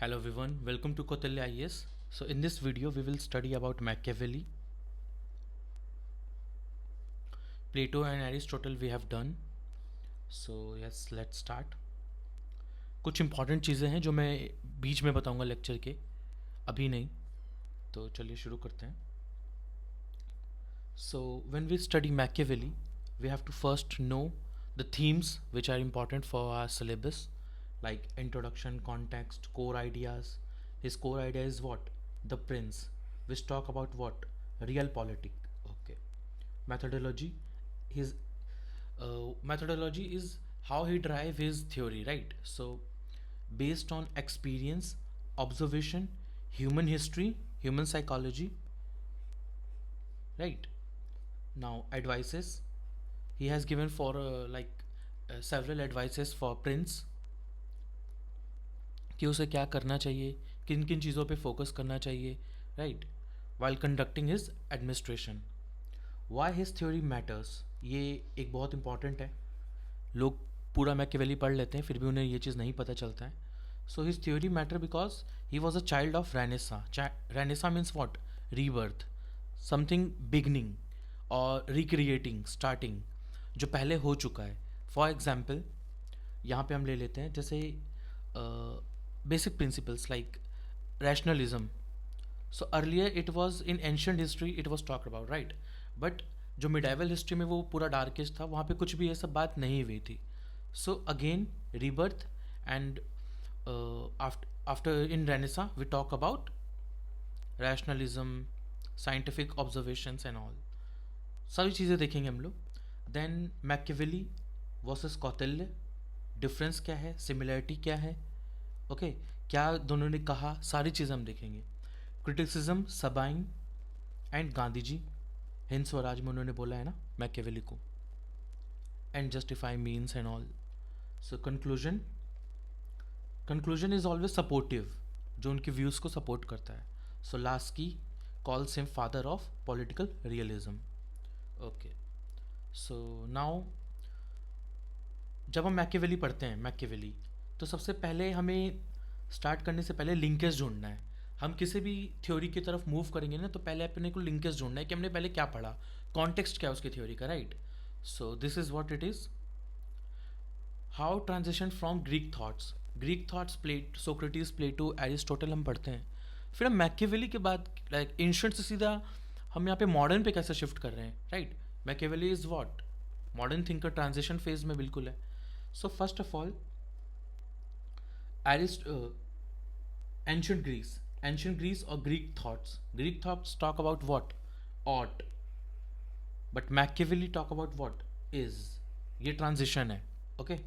Hello everyone, welcome to Kautilya IAS. So in this video we will study about Machiavelli, Plato and Aristotle we have done. So yes, let's start. कुछ important चीज़ें हैं जो मैं बीच में बताऊंगा lecture के, अभी नहीं. तो चलिए शुरू करते हैं. So when we study Machiavelli, we have to first know the themes which are important for our syllabus, like introduction, context, core ideas. His core idea is what? The prince. Which talk about what? Real politic. Okay. Methodology. His methodology is how he drive his theory, right? So based on experience, observation, human history, human psychology, right? Now advices. He has given for several advices for prince कि उसे क्या करना चाहिए, किन किन चीज़ों पे focus करना चाहिए, right, while conducting his administration. Why his theory matters, ये एक बहुत इंपॉर्टेंट है. लोग पूरा मैकियावेली पढ़ लेते हैं फिर भी उन्हें ये चीज़ नहीं पता चलता है. So his theory matter because he was a child of Renaissance. Renaissance means what? Rebirth, something beginning और रिक्रिएटिंग, स्टार्टिंग, जो पहले हो चुका है. फॉर एग्जाम्पल यहाँ पे हम ले लेते हैं जैसे basic principles like rationalism. So earlier it was in ancient history it was talked about, right? But जो medieval history में वो पूरा dark age था, वहाँ पे कुछ भी ये सब बात नहीं हुई थी. So again rebirth and after in Renaissance we talk about rationalism, scientific observations and all. सारी चीज़ें देखेंगे हम लोग. Then Machiavelli versus Kautilya, difference क्या है, सिमिलरिटी क्या है, ओके क्या दोनों ने कहा, सारी चीज़ हम देखेंगे. Criticism, Sabine and Gandhi ji, Hind Swaraj में उन्होंने बोला है ना मैकियावेली को, end justify means and all. So conclusion, conclusion is always supportive, जो उनके व्यूज़ को सपोर्ट करता है. So Laski calls him father of political realism. Okay, so now जब हम मैकियावेली पढ़ते हैं, मैकियावेली, तो सबसे पहले हमें स्टार्ट करने से पहले लिंकेज ढूंढना है. हम किसी भी थ्योरी की तरफ मूव करेंगे ना, तो पहले अपने को लिंकेज ढूंढना है कि हमने पहले क्या पढ़ा, कॉन्टेक्स्ट क्या है उसकी थ्योरी का, right. So this is what it is. How transition from Greek thoughts Socrates, Plato, Aristotle हम पढ़ते हैं. फिर हम मैकियावेली के बाद लाइक एंशिएंट से सीधा हम यहाँ पे मॉडर्न पे कैसे शिफ्ट कर रहे हैं, right. Machiavelli is what? Modern thinker, transition phase में बिल्कुल है. So first of all ancient Greece or Greek thoughts talk about what? Ought. But Machiavelli talk about what? Is. ये transition है, okay?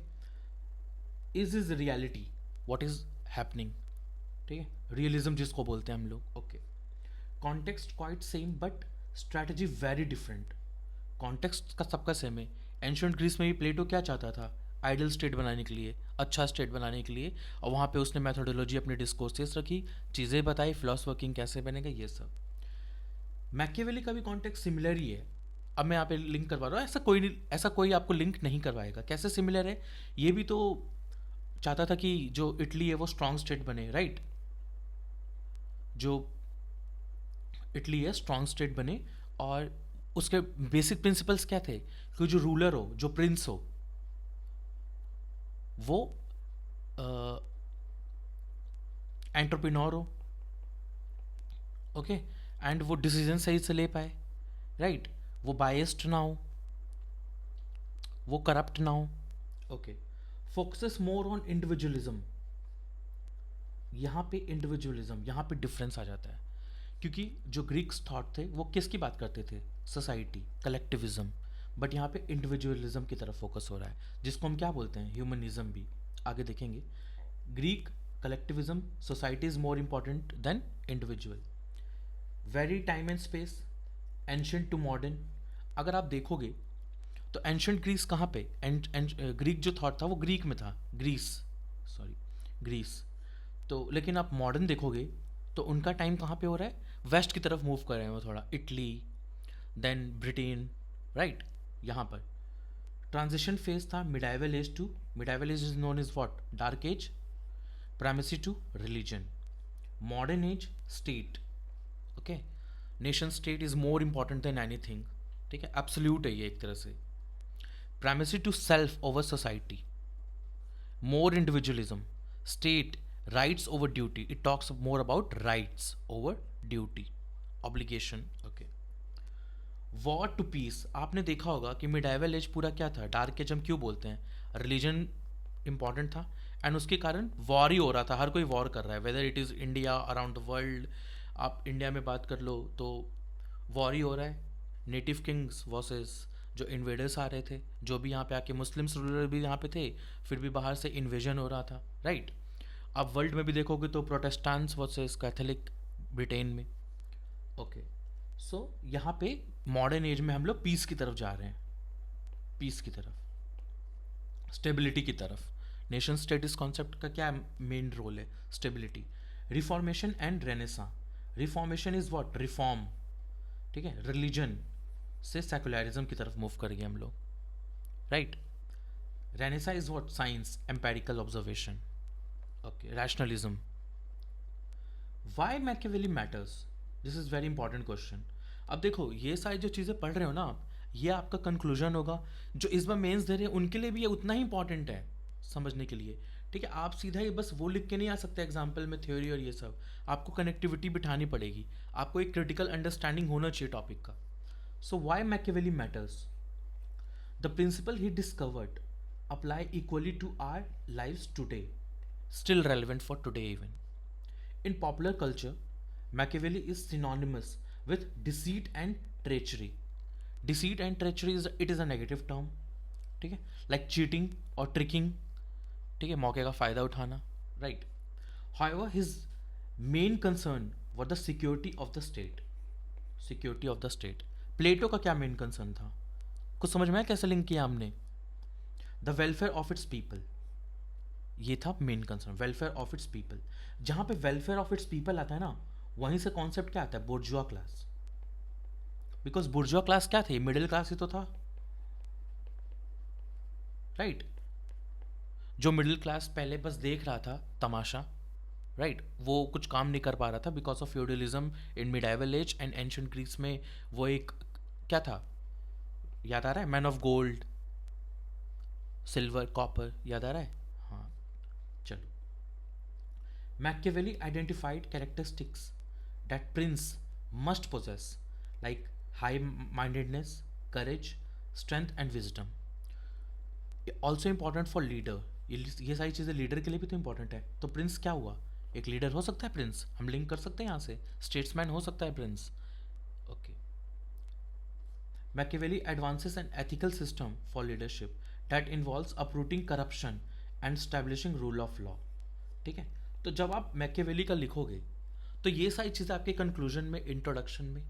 Is reality, what is happening, ठीक है, realism जिसको बोलते हैं हम लोग, okay. Context quite same but strategy very different. Context का सबका सेम है. एंशिएंट ग्रीस में भी प्लेटो क्या चाहता था? आइडल स्टेट बनाने के लिए, अच्छा स्टेट बनाने के लिए, और वहाँ पे उसने मैथोडोलॉजी अपनी डिस्कोर्सेस रखी, चीज़ें बताई, फिलोसफिंग कैसे बनेगा, ये सब. मैकियावेली का भी कॉन्टेक्स्ट सिमिलर ही है. अब मैं यहाँ पे लिंक करवा रहा हूँ, ऐसा कोई आपको लिंक नहीं करवाएगा. कैसे सिमिलर है? ये भी तो चाहता था कि जो इटली है वो स्ट्रॉन्ग स्टेट बने, राइट. जो इटली है स्ट्रॉन्ग स्टेट बने, और उसके बेसिक प्रिंसिपल्स क्या थे कि जो रूलर हो, जो प्रिंस हो, वो एंटरप्रेन्योर हो, ओके, एंड वो डिसीजन सही से ले पाए, राइट. वो बायस्ड ना हो, वो करप्ट ना हो, okay. Focuses more on individualism. यहाँ पे इंडिविजुअलिज्म, यहाँ पे डिफरेंस आ जाता है, क्योंकि जो ग्रीक्स थॉट थे वो किसकी बात करते थे? Society, collectivism. बट यहाँ पे इंडिविजुअलिज्म की तरफ फोकस हो रहा है, जिसको हम क्या बोलते हैं? ह्यूमनिज्म भी आगे देखेंगे. Greek collectivism, society is more important than individual. Very time and space, ancient to modern. अगर आप देखोगे तो एंशिएंट ग्रीस कहाँ पे? ग्रीक जो थॉट था वो ग्रीक में था, ग्रीस. तो लेकिन आप मॉडर्न देखोगे तो उनका टाइम कहाँ पे हो रहा है? वेस्ट की तरफ मूव कर रहे हैं वो थोड़ा, इटली, देन ब्रिटेन, राइट. यहाँ पर ट्रांजिशन फेज था medieval age to, medieval age is known is what? Dark age. Primacy to religion, modern age state, okay, nation state is more important than anything, ठीक है, absolute है ये एक तरह से। Primacy to self over society, more individualism, state rights over duty, it talks more about rights over duty, obligation, okay। War to peace, आपने देखा होगा कि मिडाइवल एज पूरा क्या था, डार्क एज हम क्यों बोलते हैं, रिलीजन इंपॉर्टेंट था एंड उसके कारण वॉर ही हो रहा था, हर कोई वॉर कर रहा है, whether it is India around the world, आप इंडिया में बात कर लो तो वॉर ही हो रहा है, नेटिव किंग्स वर्सेस जो इन्वेडर्स आ रहे थे, जो भी यहाँ पे आके मुस्लिम्स रूलर भी यहाँ पे थे, फिर भी बाहर से इन्वेजन हो रहा था, राइट। आप वर्ल्ड में भी देखोगे तो प्रोटेस्टेंट्स वर्सेस कैथोलिक ब्रिटेन में, ओके। सो यहाँ पे मॉडर्न एज में हम लोग पीस की तरफ जा रहे हैं, पीस की तरफ, स्टेबिलिटी की तरफ। नेशन स्टेट इस कॉन्सेप्ट का क्या मेन रोल है, stability. Reformation and Renaissance, reformation is what, reform, ठीक है, रिलीजन से सेकुलरिज्म की तरफ मूव करेंगे हम लोग, right. Renaissance is what, science, empirical observation, okay, rationalism. Why Machiavelli matters, this is very important question. अब देखो ये सारी जो चीज़ें पढ़ रहे हो ना आप, ये आपका कंक्लूजन होगा, जो इस बार मेंस दे रहे हैं उनके लिए भी ये उतना ही इंपॉर्टेंट है समझने के लिए, ठीक है। आप सीधा ही बस वो लिख के नहीं आ सकते एग्जाम्पल में थ्योरी और ये सब, आपको कनेक्टिविटी बिठानी पड़ेगी, आपको एक क्रिटिकल अंडरस्टैंडिंग होना चाहिए टॉपिक का। So why Machiavelli matters, the principle he discovered apply equally to our lives today, still relevant for today even. In popular culture, Machiavelli is synonymous with deceit and treachery. Deceit and treachery is a negative term, ठीक है, like cheating or tricking, ठीक है, मौके का फ़ायदा उठाना, right. However, his main concern was the security of the state. Security of the state. प्लेटो का क्या मेन कंसर्न था, कुछ समझ में आया कैसे लिंक किया हमने, the welfare of its people, ये था main concern, welfare of its people. जहाँ पे वेलफेयर ऑफ इट्स पीपल आता है ना, वहीं से कॉन्सेप्ट क्या आता है, बुर्जुआ क्लास, बिकॉज बुर्जुआ क्लास क्या थे, मिडिल क्लास ही तो था, राइट। जो मिडिल क्लास पहले बस देख रहा था तमाशा, राइट, वो कुछ काम नहीं कर पा रहा था because of feudalism in medieval age and ancient Greece में, वो एक क्या था, याद आ रहा है, man of gold, silver, copper, याद आ रहा है, हाँ, चलो। Machiavelli identified characteristics that prince must possess, like high-mindedness, courage, strength, and wisdom. Also important for leader. ये सारी चीज़ें लीडर के लिए भी तो इंपॉर्टेंट है, तो प्रिंस क्या हुआ, एक लीडर हो सकता है प्रिंस, हम लिंक कर सकते हैं यहाँ से, स्टेट्समैन हो सकता है Prince, okay. Machiavelli advances an ethical system for leadership that involves uprooting corruption and establishing rule of law, ठीक है। तो जब आप मैकियावेली का लिखोगे तो ये सारी चीज़ें आपके कंक्लूजन में, इंट्रोडक्शन में,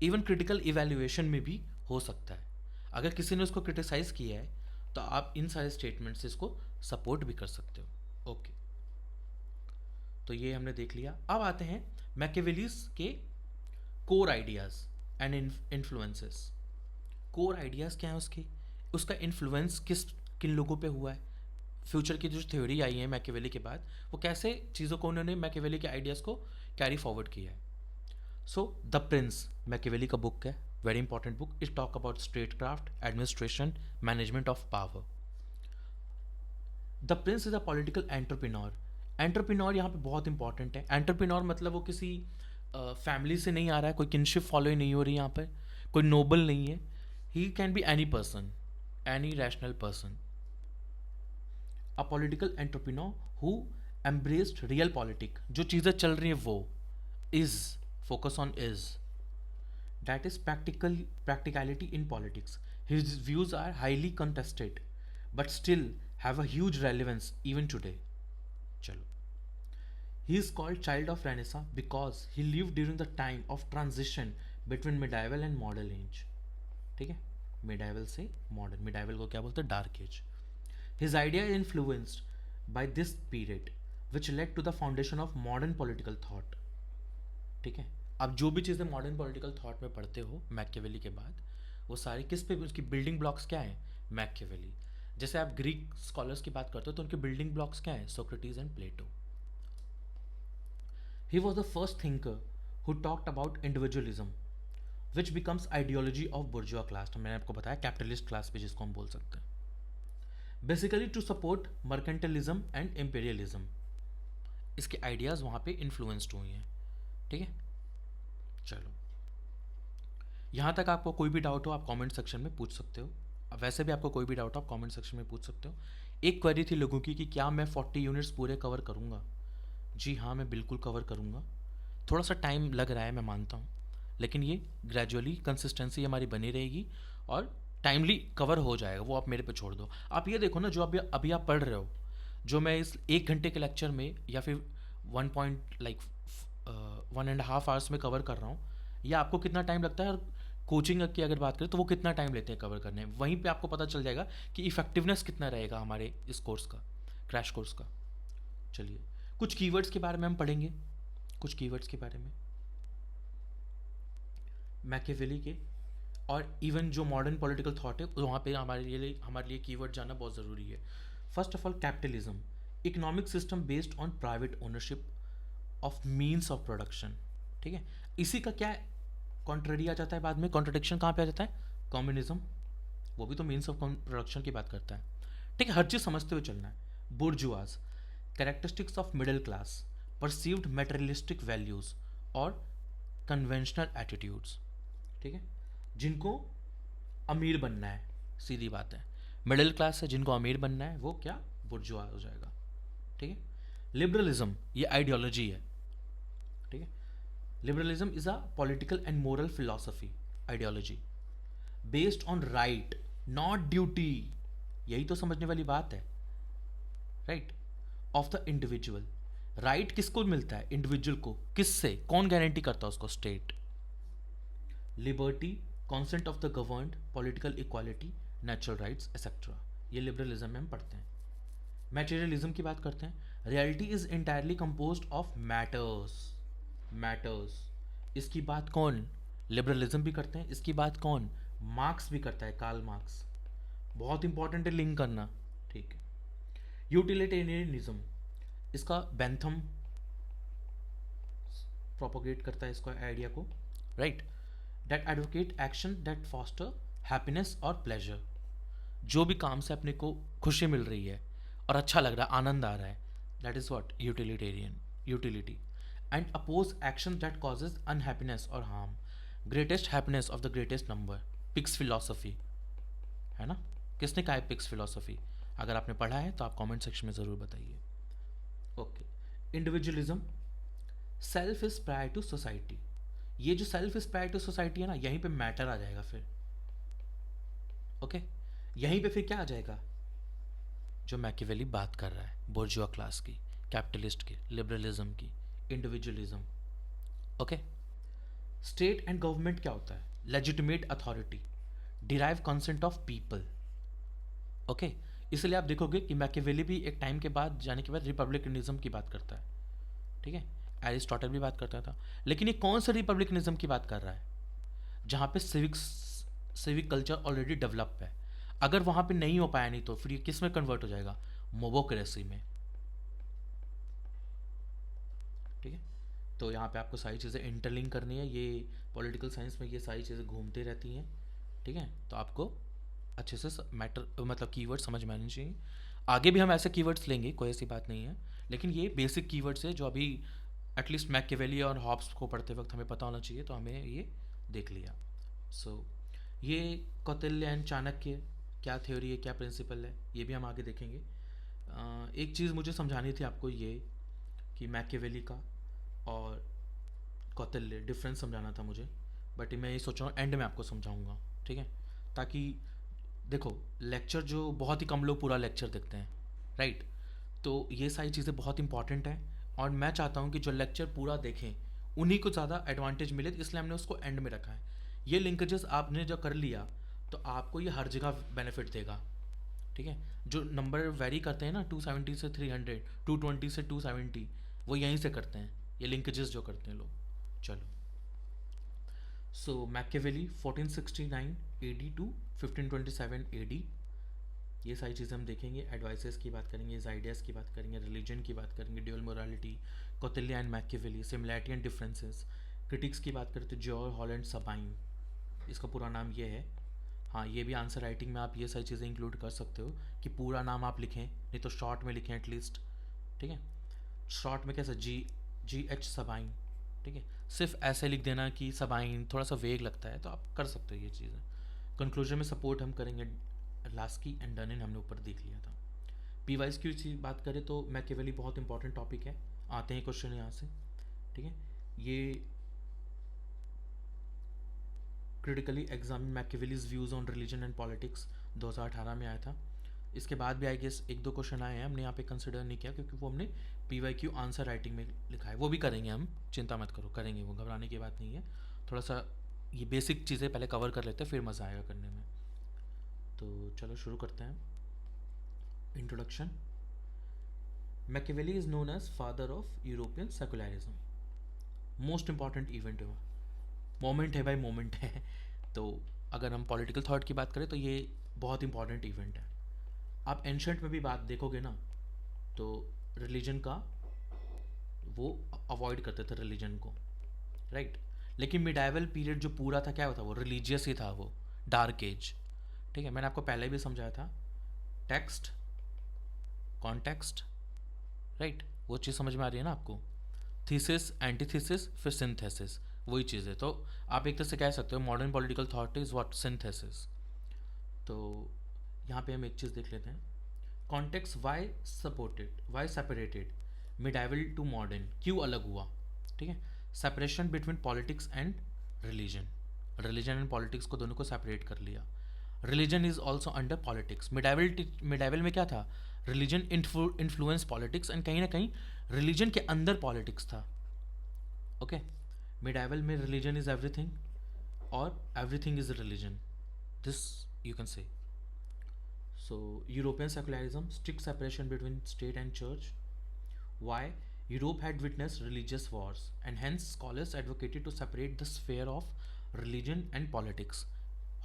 इवन क्रिटिकल इवैल्यूएशन में भी हो सकता है। अगर किसी ने उसको क्रिटिसाइज़ किया है तो आप इन सारे स्टेटमेंट से इसको सपोर्ट भी कर सकते हो, ओके। तो ये हमने देख लिया। अब आते हैं मैकियावेलीज के core ideas and influences. Core ideas क्या है उसके, उसका इन्फ्लुएंस किन लोगों पे हुआ है, फ्यूचर की जो थ्योरी आई है मैकियावेली के बाद, वो कैसे चीज़ों को उन्होंने मैकियावेली के आइडियाज़ को कैरी फॉरवर्ड किया है। सो द प्रिंस मैकियावेली का बुक है, very important book, it talk about state craft, administration, management of power. The Prince is a political entrepreneur. Entrepreneur यहाँ पे बहुत इंपॉर्टेंट है। एंटरप्रेन्योर मतलब वो किसी फैमिली से नहीं आ रहा है, कोई किनशिप फॉलो नहीं हो रही यहाँ पर, कोई नोबल नहीं है, ही can be any person, any rational person. A political entrepreneur who embraced real politic, जो चीज़ें चल रही हैं वो, is, focus on is, that is practicality in politics. His views are highly contested but still have a huge relevance even today. चलो, he is called child of Renaissance because he lived during the time of transition between medieval and modern age, ठीक है, medieval से modern, medieval को क्या बोलते हैं, dark age. His idea is influenced by this period which led to the foundation of modern political thought, ठीक है। अब जो भी चीज़ें मॉडर्न पॉलिटिकल थॉट में पढ़ते हो मैकियावेली के बाद, वो सारी किस पे, उसकी बिल्डिंग ब्लॉक्स क्या हैं, मैकियावेली। जैसे आप ग्रीक स्कॉलर्स की बात करते हो तो उनके बिल्डिंग ब्लॉक्स क्या हैं, Socrates and Plato, he was the first thinker who talked about individualism which becomes ideology of bourgeois class. मैंने आपको बताया कैपिटलिस्ट क्लास पे जिसको हम बोल सकते हैं, basically to support mercantilism and imperialism. इसके आइडियाज़ वहाँ पे इन्फ्लुएंस्ड हुई हैं। ठीक है, चलो यहाँ तक आपको कोई भी डाउट हो आप कमेंट सेक्शन में पूछ सकते हो। वैसे भी आपको कोई भी डाउट हो आप कमेंट सेक्शन में पूछ सकते हो। एक क्वेरी थी लोगों की कि क्या मैं 40 यूनिट्स पूरे कवर करूँगा। जी हाँ, मैं बिल्कुल कवर करूँगा। थोड़ा सा टाइम लग रहा है, मैं मानता हूँ, लेकिन ये ग्रेजुअली कंसिस्टेंसी हमारी बनी रहेगी और टाइमली कवर हो जाएगा। वो आप मेरे पे छोड़ दो। आप ये देखो ना, जो अभी आप पढ़ रहे हो, जो मैं इस 1 घंटे के लेक्चर में या फिर 1.5 आवर्स में कवर कर रहा हूँ, या आपको कितना टाइम लगता है। और कोचिंग की अगर बात करें तो वो कितना टाइम लेते हैं कवर करने में, वहीं पे आपको पता चल जाएगा कि इफेक्टिवनेस कितना रहेगा हमारे इस कोर्स का, क्रैश कोर्स का। चलिए कुछ कीवर्ड्स के बारे में हम पढ़ेंगे, कुछ कीवर्ड्स के बारे में मैकियावेली के, और इवन जो मॉडर्न पॉलिटिकल थॉट है वहाँ पे हमारे लिए कीवर्ड जानना बहुत ज़रूरी है। First of all capitalism, economic system based on private ownership of means of production. ठीक है, इसी का क्या कॉन्ट्ररी आ जाता है बाद में, कॉन्ट्रडिक्शन कहाँ पे आ जाता है, कम्युनिज्म। वो भी तो मीन्स ऑफ प्रोडक्शन की बात करता है। ठीक है, हर चीज़ समझते हुए चलना है। Bourgeois, characteristics of middle class, perceived materialistic values और कन्वेंशनल एटीट्यूड्स। ठीक है, जिनको अमीर बनना है, सीधी बात है, मिडिल क्लास है, जिनको अमीर बनना है वो क्या, बुर्जुआ हो जाएगा। ठीक है, लिबरलिज्म ये आइडियोलॉजी है। ठीक है, liberalism is a political and moral philosophy ideology based on right not duty. यही तो समझने वाली बात है, right, of the individual. Right किसको मिलता है, इंडिविजुअल को। किससे, कौन गारंटी करता है उसको, state. Liberty, consent of the governed, political equality, natural rights etcetera. ये लिबरलिज्म में हम पढ़ते हैं। मैटेरियलिज्म की बात करते हैं। Reality is entirely composed of matters. Matters, इसकी बात कौन, लिबरलिज्म भी करते हैं। इसकी बात कौन, मार्क्स भी करता है, कार्ल मार्क्स। बहुत इंपॉर्टेंट है लिंक करना। ठीक है, यूटिलिटेरियनिज्म, इसका बेंथम प्रोपोगेट करता है इसका आइडिया को, right. That advocate action that foster happiness और प्लेजर। जो भी काम से अपने को खुशी मिल रही है और अच्छा लग रहा है, आनंद आ रहा है, that is what, utilitarian, utility. And oppose action that causes unhappiness और harm. Greatest happiness of the greatest number, पिक्स फिलॉसफी है ना। किसने कहा है पिक्स फिलॉसफी, अगर आपने पढ़ा है तो आप कमेंट सेक्शन में ज़रूर बताइए। Okay, individualism, self is prior to society. ये जो self is prior to society है ना, यहीं पे मैटर आ जाएगा फिर। ओके, यहीं पे फिर क्या आ जाएगा, जो मैकियावेली बात कर रहा है, बोर्जुआ क्लास की, कैपिटलिस्ट की, लिबरलिज्म की, individualism. Okay, state and government क्या होता है, legitimate authority, derive consent of people. Okay, इसलिए आप देखोगे कि मैकियावेली भी एक टाइम के बाद जाने के बाद रिपब्लिकनिज्म की बात करता है। ठीक है, एरिस्टोटल भी बात करता था, लेकिन ये कौन सा रिपब्लिकनिज्म की बात कर रहा है, जहाँ पे सिविक कल्चर ऑलरेडी डेवलप है। अगर वहाँ पे नहीं हो पाया, नहीं तो फिर ये किस में कन्वर्ट हो जाएगा, मोबोक्रेसी में। ठीक है, तो यहाँ पे आपको सारी चीज़ें इंटरलिंक करनी है। ये पॉलिटिकल साइंस में ये सारी चीज़ें घूमती रहती हैं। ठीक है, तो आपको अच्छे से मैटर मतलब कीवर्ड समझ में आने चाहिए। आगे भी हम ऐसे कीवर्ड्स लेंगे, कोई ऐसी बात नहीं है, लेकिन ये बेसिक कीवर्ड्स है जो अभी एटलीस्ट मैकियावेली और हॉब्स को पढ़ते वक्त हमें पता होना चाहिए, तो हमें ये देख लिया। सो ये कौटिल्य एंड चाणक्य क्या थ्योरी है, क्या प्रिंसिपल है, ये भी हम आगे देखेंगे। एक चीज़ मुझे समझानी थी आपको, ये कि मैकियावेली का और कौटिल्य डिफरेंस समझाना था मुझे, बट मैं ये सोच रहा हूँ एंड में आपको समझाऊंगा। ठीक है, ताकि देखो लेक्चर जो बहुत ही कम लोग पूरा लेक्चर देखते हैं, राइट, तो ये सारी चीज़ें बहुत इंपॉर्टेंट हैं और मैं चाहता हूँ कि जो लेक्चर पूरा देखें उन्हीं को ज़्यादा एडवांटेज मिले, तो इसलिए हमने उसको एंड में रखा है। ये लिंकेजेस आपने जो कर लिया तो आपको ये हर जगह बेनिफिट देगा। ठीक है, जो नंबर वेरी करते हैं ना 270 से 300, 220 से 270, वो यहीं से करते हैं, ये लिंकेजेस जो करते हैं लोग। चलो, सो मैकियावेली 1469 AD टू 1527 AD, ये सारी चीज़ें हम देखेंगे। एडवाइसेस की बात करेंगे, आइडियाज़ की बात करेंगे, रिलीजन की बात करेंगे, dual morality, Kautilya and Machiavelli, similarity and differences. Critics की बात करें तो जॉर्ज हॉलैंड सबाइन, इसका पूरा नाम ये है। हाँ, ये भी आंसर राइटिंग में आप ये सारी चीज़ें इंक्लूड कर सकते हो कि पूरा नाम आप लिखें, नहीं तो शॉर्ट में लिखें एटलीस्ट। ठीक है, शॉर्ट में कैसा, जी एच सबाइन। ठीक है, सिर्फ ऐसे लिख देना कि सबाइन थोड़ा सा वेग लगता है, तो आप कर सकते हो ये चीज़ें। कंक्लूजन में सपोर्ट हम करेंगे, लास्की एंड डनिन हमने ऊपर देख लिया था। पी वाइज की बात करें तो मैकियावेली बहुत इंपॉर्टेंट टॉपिक है, आते हैं क्वेश्चन यहाँ से। ठीक है, ये critically examine Machiavelli's views on religion and politics 2018 में आया था। इसके बाद भी आई गेस एक दो क्वेश्चन आए हैं, हमने यहाँ पे कंसिडर नहीं किया क्योंकि वो हमने PYQ आंसर राइटिंग में लिखा है। वो भी करेंगे हम, चिंता मत करो, करेंगे, वो घबराने की बात नहीं है। थोड़ा सा ये बेसिक चीज़ें पहले कवर कर लेते हैं, फिर मज़ा आएगा करने में। तो चलो शुरू करते हैं। Introduction. Machiavelli is known as father of European secularism. Most important event है, मोमेंट है भाई, मोमेंट है। तो अगर हम पॉलिटिकल थॉट की बात करें तो ये बहुत इंपॉर्टेंट इवेंट है। आप एंशंट में भी बात देखोगे ना, तो रिलीजन का वो अवॉइड करते थे रिलीजन को, राइट। लेकिन मिडाइवल पीरियड जो पूरा था, क्या होता, वो रिलीजियस ही था, वो डार्क एज। ठीक है, मैंने आपको पहले भी समझाया था, टेक्स्ट, कॉन्टेक्स्ट, राइट, वो चीज़ समझ में आ रही है ना आपको। थीसिस, एंटीथीसिस, फिर सिंथेसिस, वही चीज़ है। तो आप एक तरह से कह सकते हो modern political thought is what, synthesis. तो यहाँ पे हम एक चीज़ देख लेते हैं, context, why supported, why separated medieval to modern, क्यों अलग हुआ। ठीक है, separation between politics and religion, religion and politics को दोनों को सेपरेट कर लिया। Religion is also under politics. Medieval में क्या था, रिलीजन इन्फ्लुएंस पॉलिटिक्स, एंड कहीं ना कहीं रिलीजन के अंदर पॉलिटिक्स था। ओके, मिडाइवल में रिलीजन इज एवरीथिंग और everything is religion, this you can say. So European secularism, strict separation between state and church. Why? Europe had witnessed religious wars, and hence scholars advocated to separate the sphere of religion and politics.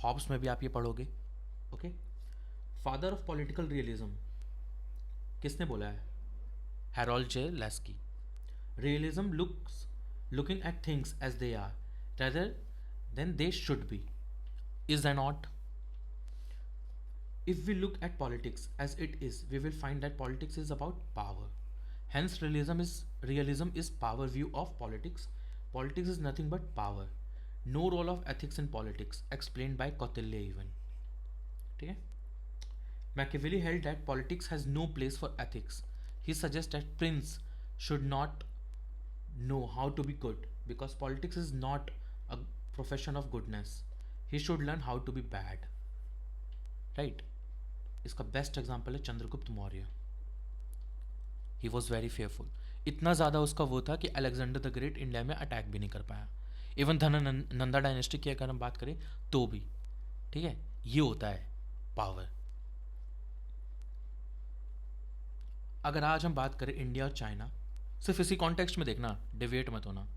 Hobbes में भी आप ये पढ़ोगे। Okay? Father of political realism किसने बोला है? Harold J. Lasky. Realism looking at things as they are rather than they should be. Is there not? If we look at politics as it is, we will find that politics is about power. Hence, realism is power view of politics. Politics is nothing but power. No role of ethics in politics, explained by Kautilya even. Okay? Machiavelli held that politics has no place for ethics. He suggests that prince should not know how to be good because politics is not a profession of goodness. He should learn how to be bad. Right? इसका best example है Chandragupta Maurya. He was very fearful, इतना ज़्यादा उसका वो था कि Alexander the great India में attack भी नहीं कर पाया। इवन नंदा डायनेस्टी की अगर हम बात करें तो भी। ठीक है, ये होता है पावर। अगर आज हम बात करें इंडिया और चाइना, सिर्फ इसी कॉन्टेक्स्ट में देखना, डिवेट मत होना,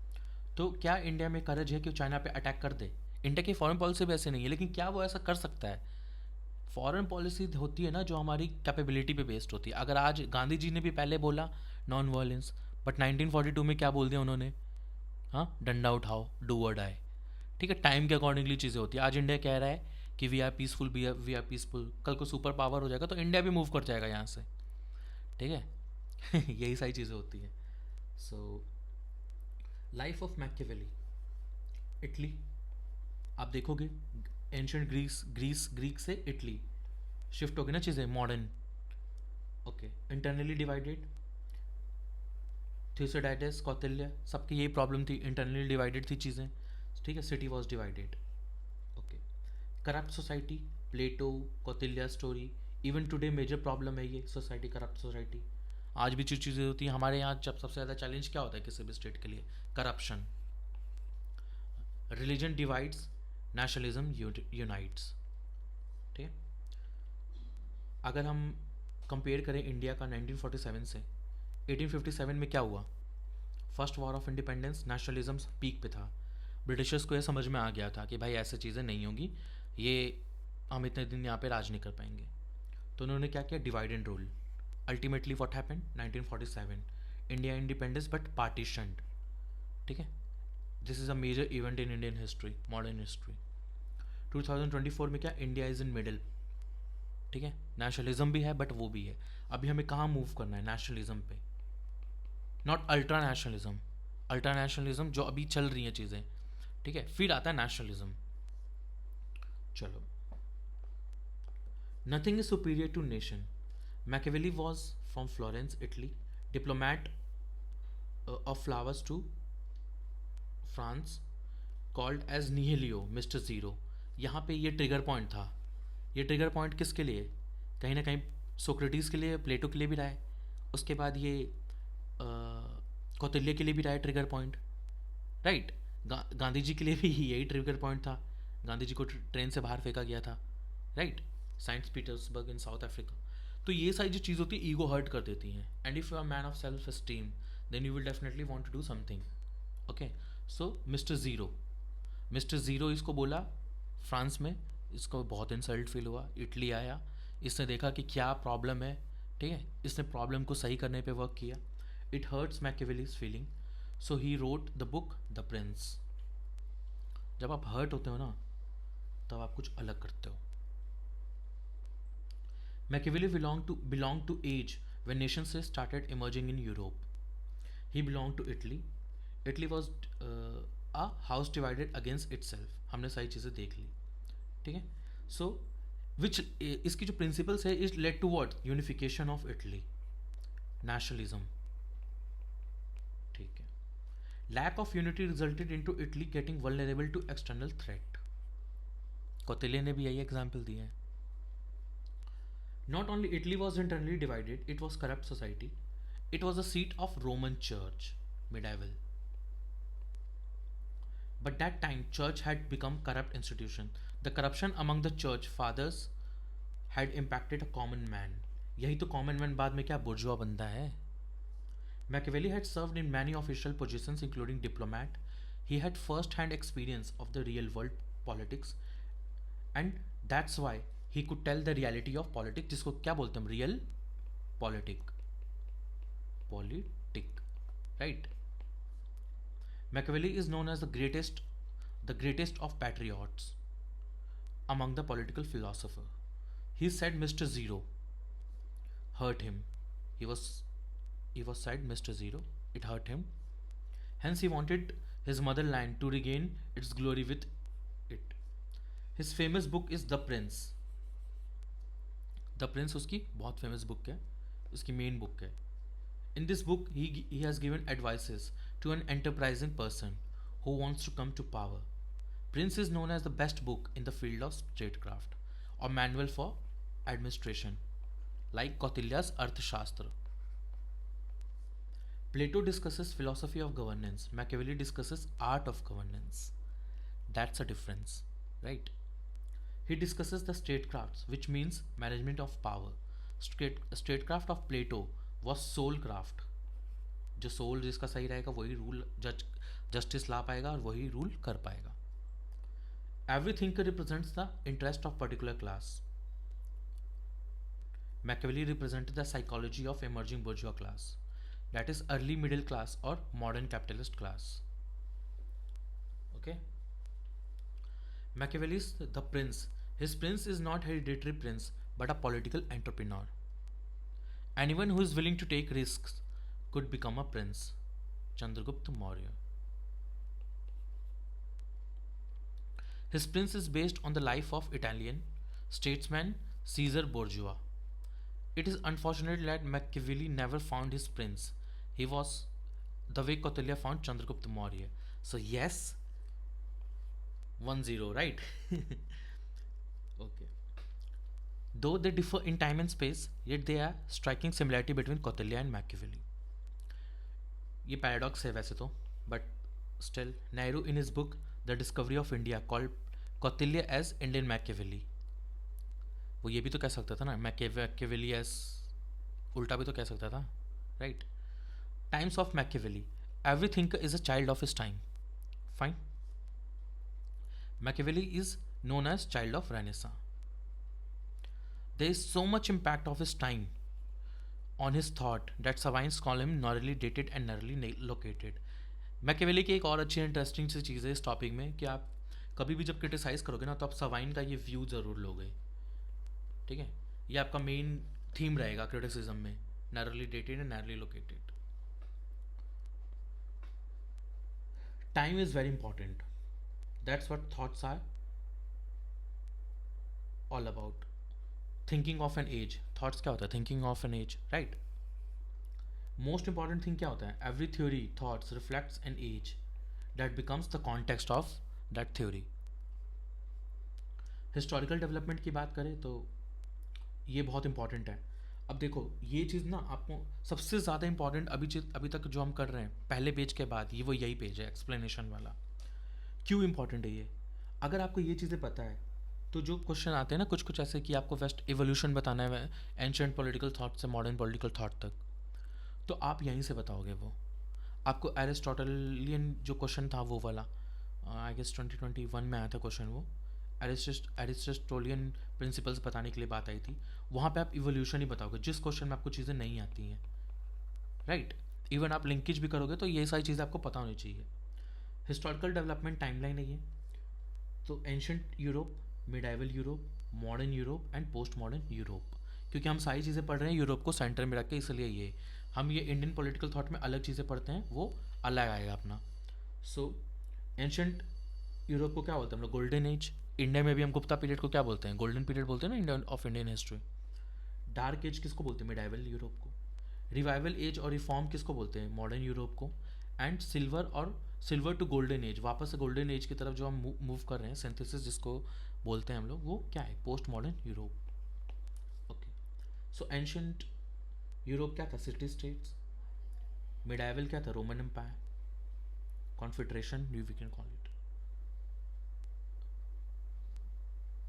तो क्या इंडिया में करज है कि चाइना पे अटैक कर दे? इंडिया की फॉरेन पॉलिसी भी ऐसे नहीं है, लेकिन क्या वो ऐसा कर सकता है? फॉरेन पॉलिसी होती है ना जो हमारी कैपेबिलिटी पे बेस्ड होती है। अगर आज गांधी जी ने भी पहले बोला नॉन वायलेंस, बट 1942 में क्या बोल दिया उन्होंने, हाँ, डंडा उठाओ, डू और डाई। ठीक है, टाइम के अकॉर्डिंगली चीज़ें होती है। आज इंडिया कह रहा है कि we are peaceful, we are peaceful, कल को सुपर पावर हो जाएगा तो इंडिया भी मूव कर जाएगा यहाँ से। ठीक है यही सारी चीज़ें होती है। So life of Machiavelli, Italy, आप देखोगे एंशियंट ग्रीक से इटली शिफ्ट हो गई ना चीज़ें, modern. Okay, internally divided, Thucydides, Kautilya, सबकी यही प्रॉब्लम थी, इंटरनली डिवाइडेड थी चीज़ें। ठीक है, city was divided. Okay, corrupt society, Plato, Kautilya story, even today major problem है ये सोसाइटी, करप्ट सोसाइटी। आज भी जो चीज़ें होती हैं हमारे यहाँ, जब सबसे ज़्यादा चैलेंज क्या होता है किसी भी स्टेट के लिए, corruption. Religion divides, nationalism unites. ठीक है, अगर हम कंपेयर करें इंडिया का 1947 से, 1857 में क्या हुआ, first war of independence, nationalism peak पे था। ब्रिटिशर्स को यह समझ में आ गया था कि भाई ऐसे चीज़ें नहीं होंगी, ये हम इतने दिन यहाँ पे राज नहीं कर पाएंगे। तो उन्होंने क्या किया, divide and rule. Ultimately what happened, 1947 India independence but partitioned, ठीक है। This is a major event in Indian history, modern history. 2024 में क्या, इंडिया इज़ इन मिडिल, ठीक है। नेशनलिज्म भी है बट वो भी है। अभी हमें कहाँ मूव करना है, नेशनलिज्म पे, not ultra nationalism. Ultra nationalism जो अभी चल रही हैं चीज़ें, ठीक है, फिर आता है नेशनलिज्म। चलो, nothing is superior to nation. Machiavelli was from Florence, Italy, diplomat of flowers to France, called as निहिलियो, मिस्टर ज़ीरो। यहाँ पे ये ट्रिगर पॉइंट था। ये ट्रिगर पॉइंट किसके लिए, कहीं ना कहीं सोक्रेटिस के लिए, प्लेटो के लिए भी रहा है। उसके बाद ये कौटिल्य के लिए भी रहा है trigger point, right. Gandhi ji के लिए भी यही ट्रिगर पॉइंट था। गांधी जी को ट्रेन से बाहर फेंका गया था, राइट, साइंट पीटर्सबर्ग इन साउथ अफ्रीका। तो ये सारी जो चीज़ होती है ईगो हर्ट कर देती हैं, and if you are man of self esteem then you will definitely want to do something. Okay, so mister zero, mister zero इसको बोला फ्रांस में, इसको बहुत इंसल्ट फील हुआ। इटली आया, इसने देखा कि क्या प्रॉब्लम है, ठीक है, इसने प्रॉब्लम को सही करने पे वर्क किया। It hurts Machiavelli's feeling, so he wrote the book the prince. जब आप हर्ट होते हो ना, तब आप कुछ अलग करते हो। Machiavelli belonged to age when nations started emerging in Europe. He belonged to Italy. Italy was a house divided against itself. हमने सारी चीज़ें देख ली, ठीक है। सो विच इसकी जो प्रिंसिपल्स है is led to what, unification of Italy, nationalism, ठीक है। Lack of unity resulted into Italy getting vulnerable to external threat. Kautilya ने भी यही एग्जाम्पल दिए हैं। Not only Italy was internally divided, it was corrupt society. It was a seat of Roman Church, medieval. But that time, church had become corrupt institution. The corruption among the church fathers had impacted a common man. यही तो common man बाद में क्या बुर्जुआ बनता है। Machiavelli had served in many official positions, including diplomat. He had first-hand experience of the real world politics, and that's why he could tell the reality of politics, जिसको क्या बोलते हैं, realpolitik, right. Machiavelli is known as the greatest of patriots among the political philosopher. He said Mr. Zero hurt him. He was said Mr. Zero. It hurt him. Hence he wanted his motherland to regain its glory with it. His famous book is The Prince. The Prince उसकी बहुत famous book है, उसकी main book है। In this book he has given advices to an enterprising person who wants to come to power. Prince is known as the best book in the field of statecraft और manual for administration, like Kautilya's Arthashastra. Plato discusses philosophy of governance. Machiavelli discusses art of governance. That's a difference, right? He discusses the statecrafts, which means management of power. Statecraft of Plato was soul craft. जो soul जिसका सही रहेगा वही rule justice ला पाएगा और वही rule कर पाएगा। Every thinker represents the interest of particular class. Machiavelli represented the psychology of emerging bourgeois class, that is early middle class or modern capitalist class. Okay. Machiavelli's The Prince. His prince is not hereditary prince but a political entrepreneur. Anyone who is willing to take risks could become a prince. Chandragupta Maurya. His prince is based on the life of Italian statesman Caesar Borgia. It is unfortunate that Machiavelli never found his prince. He was the way Kautilya found Chandragupta Maurya. So yes, 1-0, right? Okay. Though they differ in time and space, yet there are striking similarity between Kautilya and Machiavelli. ये paradox है वैसे तो, but still, Nehru in his book The Discovery of India called Kautilya as Indian Machiavelli. वो ये भी तो कह सकता था ना, Machiavelli as उल्टा भी तो कह सकता था, right? Times of Machiavelli. Every thinker is a child of his time. Fine. Machiavelli is known as child of Renaissance. There is so much impact of his time on his thought that Sabine's call him narrowly dated and narrowly located. Machiavelli की एक और अच्छी interesting सी चीज़ है इस topic में कि आप कभी भी जब क्रिटिसाइज़ करोगे ना तो आप सवाइन का ये व्यू ज़रूर लोगे। ठीक है, ये आपका मेन थीम रहेगा क्रिटिसिज्म में, narrowly dated and narrowly located. Time is very important, that's what thoughts are all about. Thinking of an age, thoughts क्या होता है, thinking of an age, right. Most important thing क्या होता है, every theory thoughts reflects an age that becomes the context of that theory. Historical development की बात करें तो ये बहुत इंपॉर्टेंट है। अब देखो ये चीज़ ना आपको सबसे ज़्यादा इंपॉर्टेंट अभी चीज अभी तक जो हम कर रहे हैं पहले पेज के बाद ये वो यही पेज है एक्सप्लेनेशन वाला। क्यों इंपॉर्टेंट है ये, अगर आपको ये चीज़ें पता है तो जो क्वेश्चन आते हैं ना कुछ कुछ ऐसे कि आपको वेस्ट इवोल्यूशन बताना है एंशंट पॉलिटिकल थॉट से मॉडर्न पॉलिटिकल थॉट तक, तो आप यहीं से बताओगे वो। आपको एरिस्टोटलियन जो क्वेश्चन था वो वाला, आई गेस 2021 में आया था क्वेश्चन वो, एरिस्टोटलियन प्रिंसिपल्स बताने के लिए बात आई थी। वहाँ पे आप इवोल्यूशन ही बताओगे जिस क्वेश्चन में आपको चीज़ें नहीं आती हैं, राइट। इवन आप लिंकेज भी करोगे तो ये सारी चीज़ें आपको पता होनी चाहिए। हिस्टोरिकल डेवलपमेंट टाइमलाइन है ये। तो ancient Europe, medieval Europe, modern Europe and post modern Europe, क्योंकि हम सारी चीज़ें पढ़ रहे हैं यूरोप को सेंटर में रख के, इसलिए ये हम ये इंडियन पॉलिटिकल थॉट में अलग चीज़ें पढ़ते हैं वो अलग आएगा अपना। सो एंशंट यूरोप को क्या बोलते हैं हम लोग, गोल्डन एज। इंडिया में भी हम गुप्ता पीरियड को क्या बोलते हैं, गोल्डन पीरियड बोलते हैं ना, Indian of Indian history. Dark age किसको बोलते हैं, मिडाइवल यूरोप को। रिवाइवल एज और रिफॉर्म किसको बोलते हैं, मॉडर्न यूरोप को। एंड सिल्वर और सिल्वर टू गोल्डन एज, वापस से गोल्डन एज की तरफ जो हम मूव कर रहे हैं, सिंथेसिस जिसको बोलते हैं हम लोग, वो क्या है, post modern Europe. Okay, so ancient Europe क्या था, सिटी स्टेट्स। मिडाइवल क्या था, Roman empire, confederation we can call it.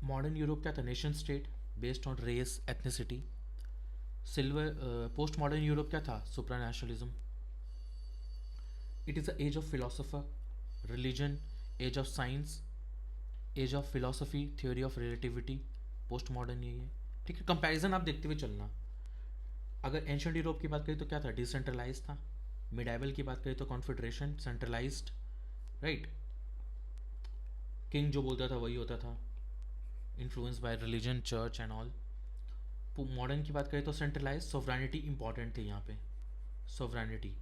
Modern Europe क्या था, nation state based on race ethnicity. Silver post modern Europe क्या था, supra nationalism. It is the age of philosopher, religion, age of science, age of philosophy, theory of relativity, post modern यही है। ठीक है, comparison आप देखते हुए चलना। अगर एंशंट यूरोप की बात करें तो क्या था, डिसेंट्रलाइज था। मिडाइवल की बात करें तो कॉन्फेडरेशन, सेंट्रलाइज्ड, राइट। किंग जो बोलता था वही होता था, influence by religion, church and all. Modern की बात करें तो सेंट्रलाइज, सोवरेनिटी इंपॉर्टेंट थी यहाँ पे। Sovereignty,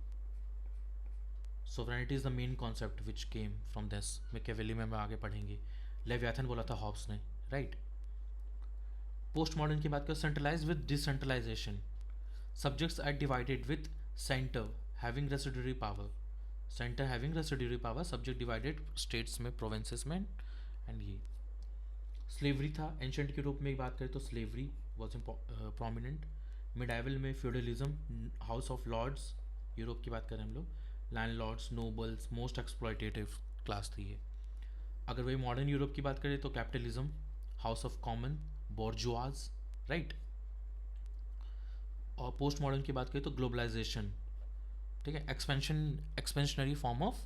sovereignty is the main concept which came from this. Machiavelli में हम आगे पढ़ेंगे, लेवियाथन बोला था हॉब्स ने, राइट। पोस्ट मॉडर्न की बात करें, centralize with decentralization, subjects are divided with centre having residuary power, centre having residuary power, subject divided states में, प्रोविंसेस में, एंड ये स्लेवरी था। एंशंट यूरोप में बात करें तो स्लेवरी वॉज प्रोमिनेंट। मिडाइवल में feudalism, house of lords, Europe की बात करें हम लोग, land lords, nobles, most exploitative class थी ये। अगर वही मॉडर्न यूरोप की बात करें तो capitalism, house of common, bourgeois, right. और पोस्ट मॉडर्न की बात करें तो ग्लोबलाइजेशन, ठीक है, एक्सपेंशनरी फॉर्म ऑफ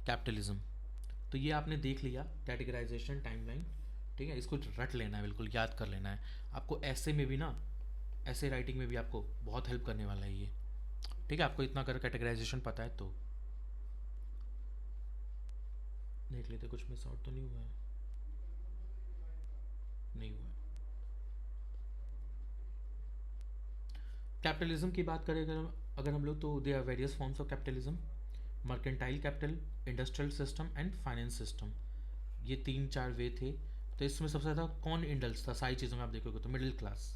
कैपिटलिज्म। तो ये आपने देख लिया कैटेगराइजेशन, टाइमलाइन, ठीक है। इसको रट लेना है, बिल्कुल याद कर लेना है आपको। ऐसे में भी ना, ऐसे राइटिंग में भी आपको बहुत हेल्प करने वाला है ये, ठीक है। आपको इतना कर कैटेगराइजेशन पता है तो देख लेते, कुछ मिस आउट तो नहीं हुआ है, नहीं हुआ है। कैपिटलिज्म की बात करें अगर हम लोग, तो they are various forms of capitalism, mercantile capital, industrial system and finance system, ये तीन चार वे थे। तो इसमें सबसे ज़्यादा कौन इंडल्स था, सारी चीज़ों में आप देखोगे तो मिडिल क्लास,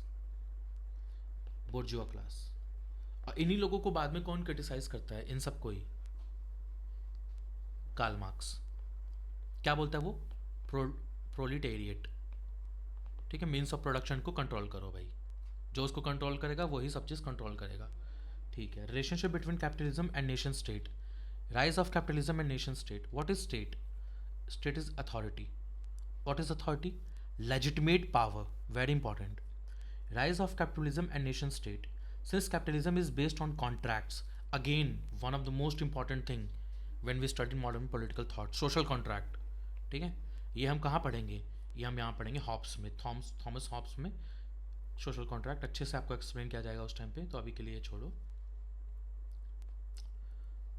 बोर्जुआ क्लास। और इन्हीं लोगों को बाद में कौन क्रिटिसाइज करता है, इन सबको ही कार्ल मार्क्स। क्या बोलता है वो, प्रोलिटेरिएट, ठीक है, मीन्स ऑफ प्रोडक्शन को कंट्रोल करो भाई, जो उसको कंट्रोल करेगा वही सब चीज़ कंट्रोल करेगा, ठीक है। Relationship between capitalism and nation state, rise of capitalism and nation state. What is state, state is authority. What is authority, legitimate power, very important. rise of capitalism and nation state, since capitalism is based on contracts, again one of the most important thing when we study modern political thought, social contract, ठीक है। ये हम कहाँ पढ़ेंगे, ये हम यहाँ पढ़ेंगे हॉब्स में, थॉमस हॉब्स में सोशल कॉन्ट्रैक्ट अच्छे से आपको एक्सप्लेन किया जाएगा उस टाइम पे, तो अभी के लिए छोड़ो.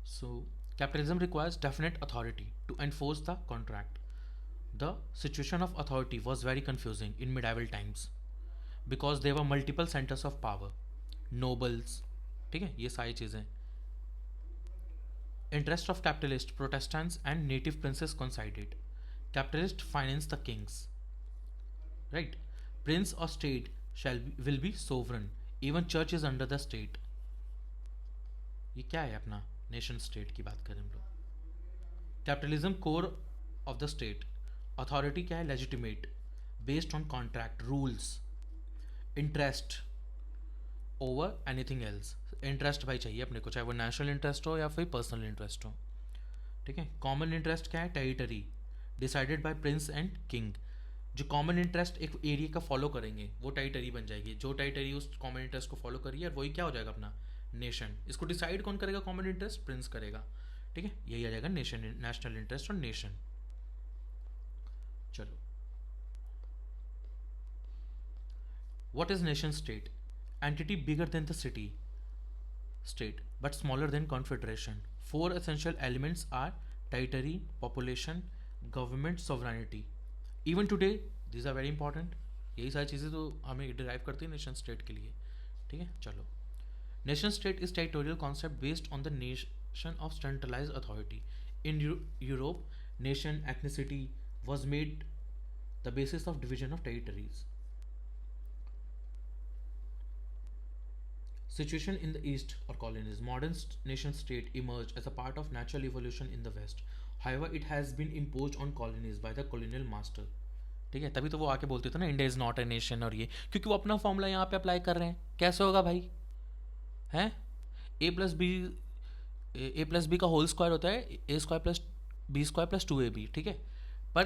So capitalism requires definite authority to enforce the contract. The situation of authority was very confusing in medieval times because there were multiple centers of power, nobles, ठीक है, ये सारी चीज़ें. Interest of capitalist, Protestants and native princes coincided. Capitalist finance the kings, right? Prince or state will be sovereign. Even church is under the state. ये क्या है अपना nation state की बात करें हम लोग. Capitalism core of the state. Authority क्या है? Legitimate, based on contract, rules, interest over anything else. Interest भाई चाहिए अपने को, चाहे वो नेशनल इंटरेस्ट हो या फिर पर्सनल इंटरेस्ट हो. ठीक है. कॉमन इंटरेस्ट क्या है? Territory, decided by Prince and king. जो कॉमन इंटरेस्ट एक एरिया का फॉलो करेंगे वो टेरिटरी बन जाएगी. जो टेरिटरी उस कॉमन इंटरेस्ट को फॉलो करिए और वही क्या हो जाएगा अपना नेशन. इसको डिसाइड कौन करेगा? कॉमन इंटरेस्ट प्रिंस करेगा. ठीक है, यही आ जाएगा नेशन, नेशनल इंटरेस्ट और नेशन. चलो, what is nation state? Entity bigger than the city state but smaller than confederation. Four essential elements are territory, population, government, sovereignty. Even today these are very important. यही सारी चीज़ें तो हमें derive करती है nation state के लिए. ठीक है, चलो. Nation state is territorial concept based on the nation of centralised authority. In Europe nation ethnicity was made the basis of division of territories. Situation in the East or colonies. Modern nation state emerged as a part of natural evolution in the West. However, it has been imposed on colonies by the colonial master. ठीक है, तभी तो वो आके बोलते थे ना India is not a nation, और ये क्योंकि वो अपना फॉर्मूला यहाँ पे अप्लाई कर रहे हैं. कैसे होगा भाई? हैं, ए प्लस बी का होल स्क्वायर होता है A square plus B square plus 2ab. ठीक है, पर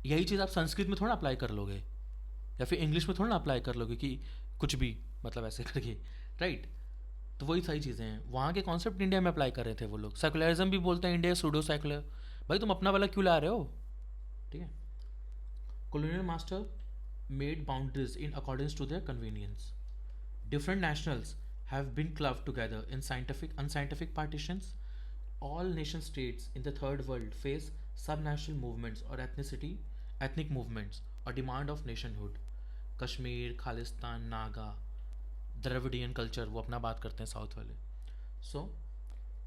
यही चीज़ आप संस्कृत में थोड़ा अप्लाई कर लोगे या फिर इंग्लिश में थोड़ा ना अप्लाई कर लोगे कि कुछ भी मतलब ऐसे करके, राइट? तो वही सारी चीज़ें हैं. वहाँ के कॉन्सेप्ट इंडिया में अप्लाई कर रहे थे वो लोग. सेकुलरिज्म भी बोलते हैं इंडिया सूडो सेकुलर. भाई तुम अपना वाला क्यों ला रहे हो? ठीक है. colonial master made boundaries in accordance to their convenience. Different nationals have been clubbed together in unscientific partitions. All nation states in the third world face subnational movements or ethnic movements or demand of nationhood. Kashmir, Khalistan, Naga, Dravidian culture, वो अपना बात करते हैं south वाले. So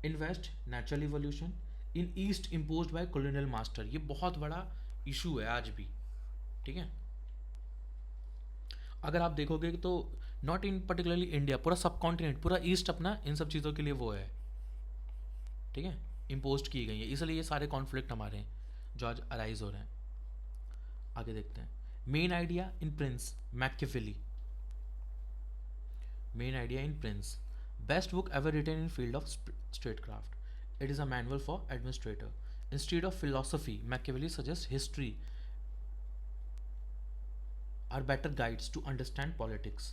in west natural evolution, in east imposed by colonial master. ये बहुत बड़ा issue है आज भी. ठीक है, अगर आप देखोगे तो नॉट इन पर्टिकुलरली इंडिया, पूरा सब कॉन्टिनेंट, पूरा ईस्ट अपना इन सब चीज़ों के लिए वो है. ठीक है, इम्पोज की गई है, इसलिए ये सारे कॉन्फ्लिक्ट हमारे हैं जो आज अराइज हो रहे हैं. आगे देखते हैं. Main idea in Prince Machiavelli. Main idea in Prince, best book ever written in field of statecraft. It is a manual for administrator. Instead of philosophy, Machiavelli suggest history are better guides to understand politics.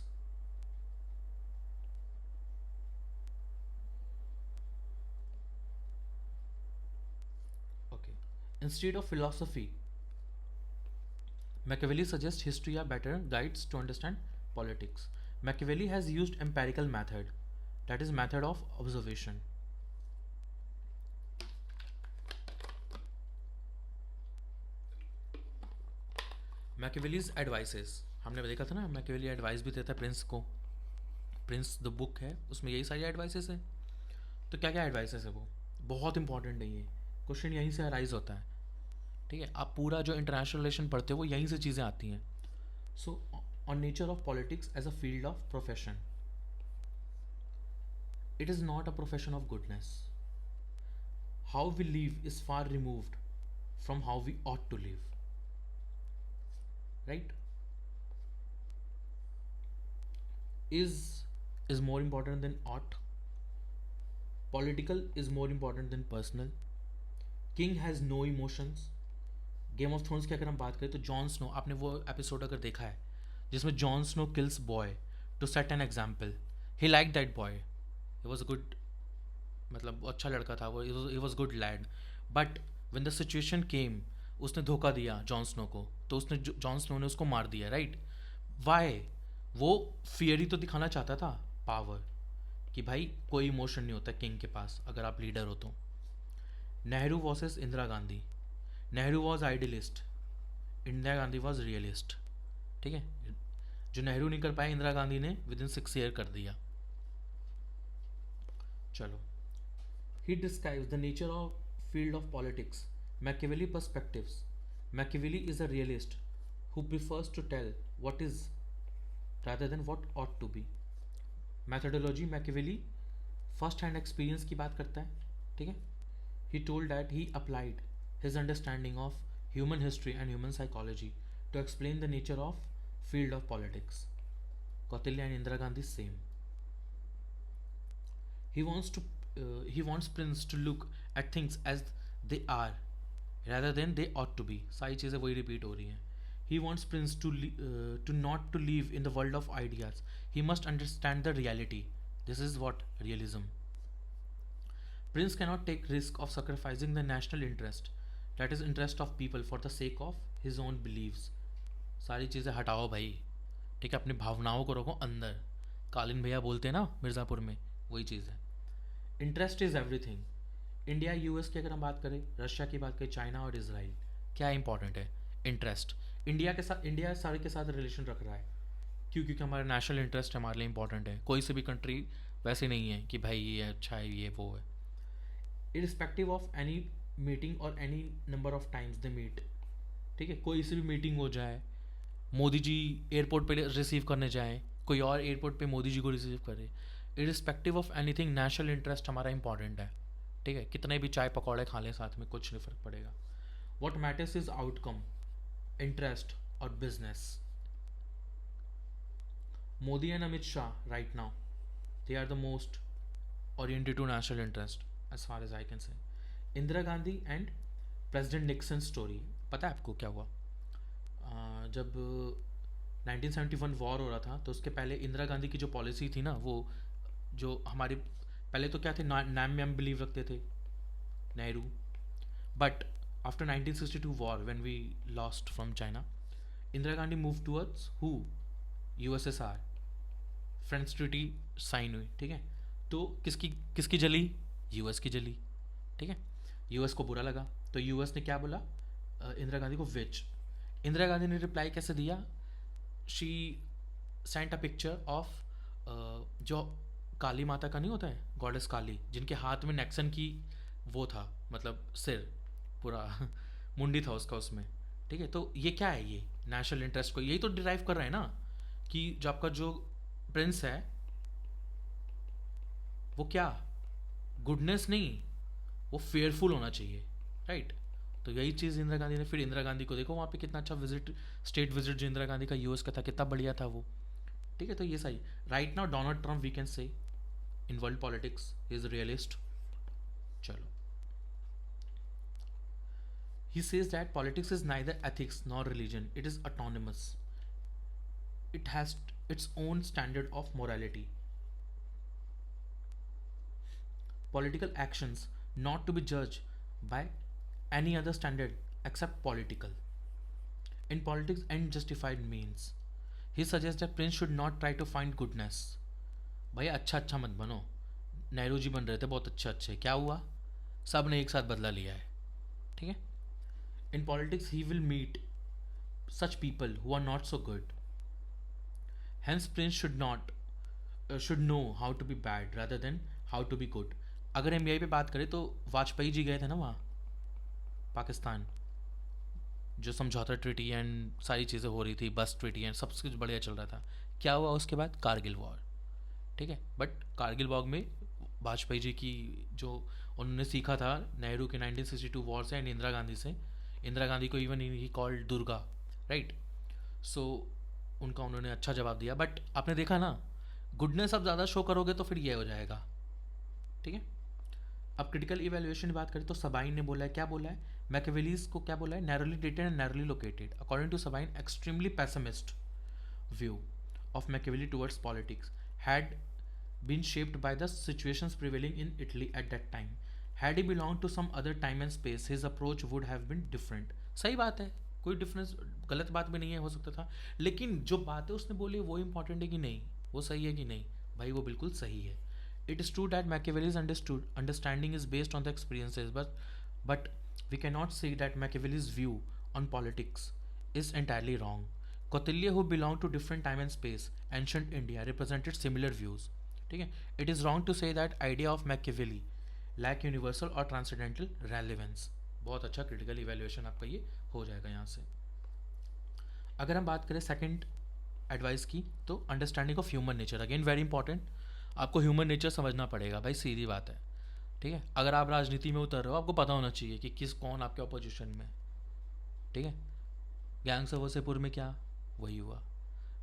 Okay. Instead of philosophy, Machiavelli suggests history are better guides to understand politics. Machiavelli has used empirical method, that is method of observation. Machiavelli's advices, हमने देखा था ना, Machiavelli advice भी देता है Prince को. Prince the book है, उसमें यही सारी एडवाइसेस है. तो क्या क्या एडवाइसेस है वो बहुत इंपॉर्टेंट है. ये क्वेश्चन यहीं से अराइज होता है. ठीक है, आप पूरा जो इंटरनेशनल रिलेशन पढ़ते हो वो यहीं से चीज़ें आती हैं. So on nature of politics as a field of profession. It is not a profession of goodness. How we live is far removed from how we ought to live. Right? Is more important than ought. Political is more important than personal. King has no emotions. Game of thrones की अगर हम बात करें तो Jon Snow, आपने वो episode अगर देखा है जिसमें John Snow kills boy to set an example. He like that boy, he was good, मतलब अच्छा लड़का था वो, he was good lad. But when the situation came, उसने धोखा दिया जॉन स्नो को, तो उसने जॉन स्नो ने उसको मार दिया. राइट? वाई? वो फियर ही तो दिखाना चाहता था, पावर, कि भाई कोई इमोशन नहीं होता किंग के पास अगर आप लीडर हो तो। Nehru versus Indira Gandhi. Nehru was idealist, Indira Gandhi was realist. ठीक है, जो नेहरू नहीं कर पाए इंदिरा गांधी ने विद इन 6 ईयर कर दिया। चलो, he describes the nature of field of politics, Machiavelli perspectives. Machiavelli is a realist who prefers to tell what is rather than what ought to be. Methodology, Machiavelli first hand experience की बात करता है, ठीक है। He told that he applied his understanding of human history and human psychology to explain the nature of field of politics. Kautilya and Indira Gandhi same. He wants to he wants Prince to look at things as they are rather than they ought to be. सारी चीज़ें वही repeat हो रही हैं। He wants Prince to not to live in the world of ideas. He must understand the reality. This is what realism. Prince cannot take risk of sacrificing the national interest, that is interest of people, for the sake of his own beliefs. सारी चीज़ें हटाओ भाई, ठीक है, अपनी भावनाओं को रखो अंदर। कालीन भैया बोलते हैं ना मिर्ज़ापुर में, वही चीज़ है। Interest is everything. India US की अगर हम बात करें, रशिया की बात करें, चाइना और इसराइल, क्या इंपॉर्टेंट है? इंटरेस्ट। इंडिया के साथ, इंडिया सारे के साथ रिलेशन रख रहा है, क्यों? क्योंकि हमारा नेशनल इंटरेस्ट हमारे लिए इंपॉर्टेंट है। कोई सी भी कंट्री वैसे नहीं है कि भाई ये अच्छा है, ये वो है। इरिस्पेक्टिव ऑफ एनी मीटिंग और any number of times they meet, ठीक है, कोई सी भी मीटिंग हो जाए, मोदी जी एयरपोर्ट पे रिसीव करने जाएँ, कोई और एयरपोर्ट पे मोदी जी को रिसीव करे, irrespective of anything national interest हमारा इंपॉर्टेंट है, ठीक है। कितने भी चाय पकौड़े खा लें साथ में, कुछ नहीं फ़र्क पड़ेगा। What matters is outcome, interest और business. Modi and Amit Shah right now, they are the most oriented to national interest as far as I can say. Indira Gandhi and president Nixon story, पता है आपको क्या हुआ? जब 1971 वॉर हो रहा था, तो उसके पहले इंदिरा गांधी की जो पॉलिसी थी ना, वो जो हमारे पहले तो क्या थे, नाम में हम बिलीव रखते थे Nehru, but after 1962 war when we lost from China, Indira Gandhi move towards who, USSR, friends treaty sign हुई, ठीक है। तो किसकी किसकी जली? यूएस की जली, ठीक है। यूएस को बुरा लगा, तो यूएस ने क्या बोला इंदिरा गांधी को? विच। इंदिरा गांधी ने रिप्लाई कैसे दिया? She sent a picture of जो काली माता का नहीं होता है, गॉडेस काली, जिनके हाथ में नेक्सन की वो था, मतलब सिर पूरा मुंडी था उसका उसमें, ठीक है। तो ये क्या है? ये नेशनल इंटरेस्ट को यही तो डिराइव कर रहा है ना, कि जो आपका जो प्रिंस है वो क्या, गुडनेस नहीं, वो फेयरफुल होना चाहिए, राइट। तो यही चीज़ इंदिरा गांधी ने, फिर इंदिरा गांधी को देखो वहाँ पे कितना अच्छा विजिट, स्टेट विजिट जो इंदिरा गांधी का यूएस का था, कितना बढ़िया था वो, ठीक है। तो ये सही। Right now Donald Trump we can say in world politics is realist. चलो, he says that politics is neither ethics nor religion, it is autonomous, it has its own standard of morality. Political actions not to be judged by any other standard except political. In politics, end justified means. He suggests that prince should not try to find goodness. भाई अच्छा अच्छा मत बनो। नेहरू जी बन रहे थे बहुत अच्छे अच्छे, क्या हुआ? सब ने एक साथ बदला लिया है, ठीक है। In politics, he will meet such people who are not so good. Hence, prince should know how to be bad rather than how to be good. अगर हम यही पे बात करें तो वाजपेयी जी गए थे ना वहाँ पाकिस्तान, जो समझौता ट्रीटी एंड सारी चीज़ें हो रही थी, बस ट्रीटी एंड सब कुछ बढ़िया चल रहा था। क्या हुआ उसके बाद? कारगिल वॉर, ठीक है। बट कारगिल वॉर में वाजपेयी जी की जो उन्होंने सीखा था नेहरू के 1962 वॉर से एंड इंदिरा गांधी से, इंदिरा गांधी को even he called Durga, right. So उनका उन्होंने अच्छा जवाब दिया। बट आपने देखा ना, गुडनेस आप ज़्यादा शो करोगे तो फिर ये हो जाएगा, ठीक है। अब क्रिटिकल इवेल्युएशन की बात करें तो सबाइन ने बोला है, क्या बोला है? मैकियावेलीज को क्या बोला है? Narrowly dated and narrowly located. According to Sabine, extremely pessimist view of Machiavelli towards politics had been shaped by the situations prevailing in Italy at that time. Had he belonged to some other time and space, his approach would have been different. सही बात है, कोई difference, गलत बात भी नहीं है, हो सकता था, लेकिन जो बातें उसने बोली वो इंपॉर्टेंट है कि नहीं, वो सही है कि नहीं, भाई वो बिल्कुल सही है. It is true that Machiavelli's understanding is based on the experiences, but we can not say that Machiavelli's view on politics is entirely wrong. Kautilya, who belonged to different time and space, ancient India, represented similar views. ठीक है, it is wrong to say that idea of Machiavelli lack universal or transcendental relevance. बहुत अच्छा critical evaluation आपका ये हो जाएगा यहाँ से. अगर हम बात करें सेकंड एडवाइस की, तो understanding of human nature, again very important. आपको ह्यूमन नेचर समझना पड़ेगा भाई, सीधी बात है. ठीक है, अगर आप राजनीति में उतर रहे हो, आपको पता होना चाहिए कि किस कौन आपके अपोजिशन में. ठीक है, गैंग्स ऑफ वसेपुर में क्या वही हुआ,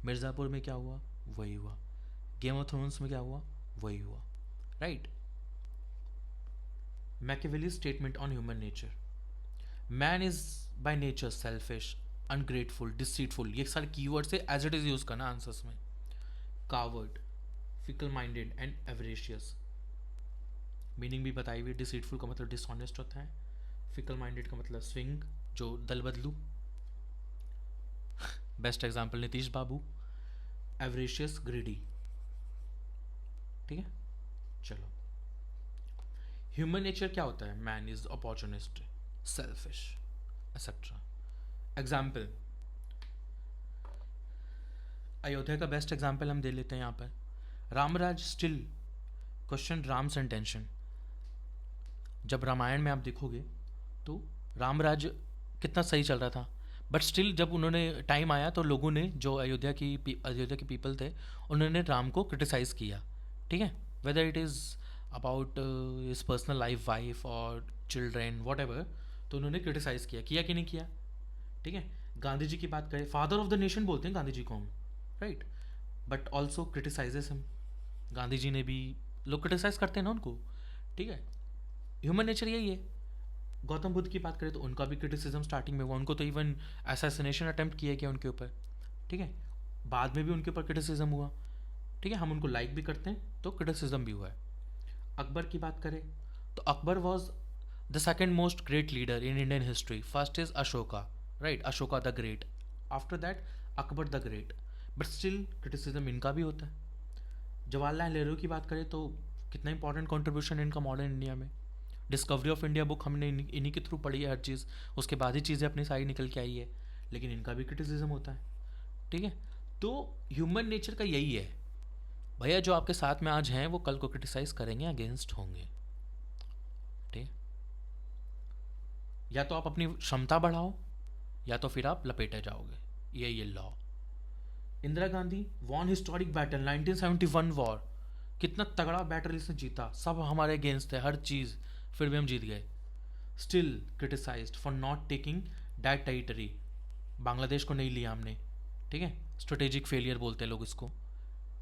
मिर्ज़ापुर में क्या हुआ वही हुआ, गेम ऑफ थ्रोन्स में क्या हुआ वही हुआ, right. Machiavelli statement on human nature. Man is by nature selfish, ungrateful, deceitful, ये सारे कीवर्ड से एज इट इज़ यूज़ करना आंसर्स में. Coward, fickle minded and avaricious. Meaning भी बताई हुई. डिसीटफुल का मतलब डिसऑनेस्ट होता है, फिकल माइंडेड का मतलब स्विंग, जो दल बदलू. बेस्ट एग्जाम्पल नीतीश बाबू. एवरेशियस, ग्रीडी. ठीक है, चलो. ह्यूमन नेचर क्या होता है? Man is opportunist, selfish, etcetera. Example, Ayodhya का बेस्ट एग्जाम्पल हम दे लेते हैं यहाँ पर. Ramraj still question Ram's intention. जब रामायण में आप देखोगे तो रामराज कितना सही चल रहा था, बट स्टिल जब उन्होंने टाइम आया तो लोगों ने, जो अयोध्या के पीपल थे, उन्होंने राम को क्रिटिसाइज़ किया. ठीक है, whether it is about his personal life, wife और चिल्ड्रेन, वॉट एवर, तो उन्होंने क्रिटिसाइज़ किया कि नहीं किया. ठीक है, गांधी जी की बात करें, फादर ऑफ द नेशन बोलते हैं गांधी जी को हम, राइट, बट ऑल्सो क्रिटिसाइजेस हम. गांधी जी ने भी, लोग क्रिटिसाइज़ करते हैं ना उनको. ठीक है, ह्यूमन नेचर यही है. गौतम बुद्ध की बात करें तो उनका भी क्रिटिसिज्म स्टार्टिंग में हुआ, उनको तो इवन असैसिनेशन अटेम्प्ट किया गया उनके ऊपर. ठीक है, बाद में भी उनके ऊपर क्रिटिसिज्म हुआ. ठीक है, हम उनको लाइक भी करते हैं तो क्रिटिसिज्म भी हुआ है. अकबर की बात करें तो Akbar was the second most great leader in Indian history. First is Ashoka, right, Ashoka the great. After that Akbar the great, but still criticism इनका भी होता है. जवाहरलाल नेहरू की बात करें तो कितना इंपॉर्टेंट कॉन्ट्रीब्यूशन इनका मॉडर्न इंडिया में. डिस्कवरी ऑफ इंडिया बुक हमने इन्हीं के थ्रू पढ़ी है हर चीज़, उसके बाद ही चीज़ें अपनी सारी निकल के आई है, लेकिन इनका भी क्रिटिसिज्म होता है. ठीक है, तो ह्यूमन नेचर का यही है भैया, जो आपके साथ में आज हैं वो कल को क्रिटिसाइज करेंगे, अगेंस्ट होंगे. ठीक है, या तो आप अपनी क्षमता बढ़ाओ या तो फिर आप लपेटे जाओगे, ये law. Indira Gandhi won historic battle 1971 war. कितना तगड़ा बैटल इसने जीता, सब हमारे अगेंस्ट थे, हर चीज़, फिर भी हम जीत गए. Still criticised for not taking that territory. Bangladesh को नहीं लिया हमने. ठीक है, स्ट्रेटेजिक फेलियर बोलते हैं लोग इसको.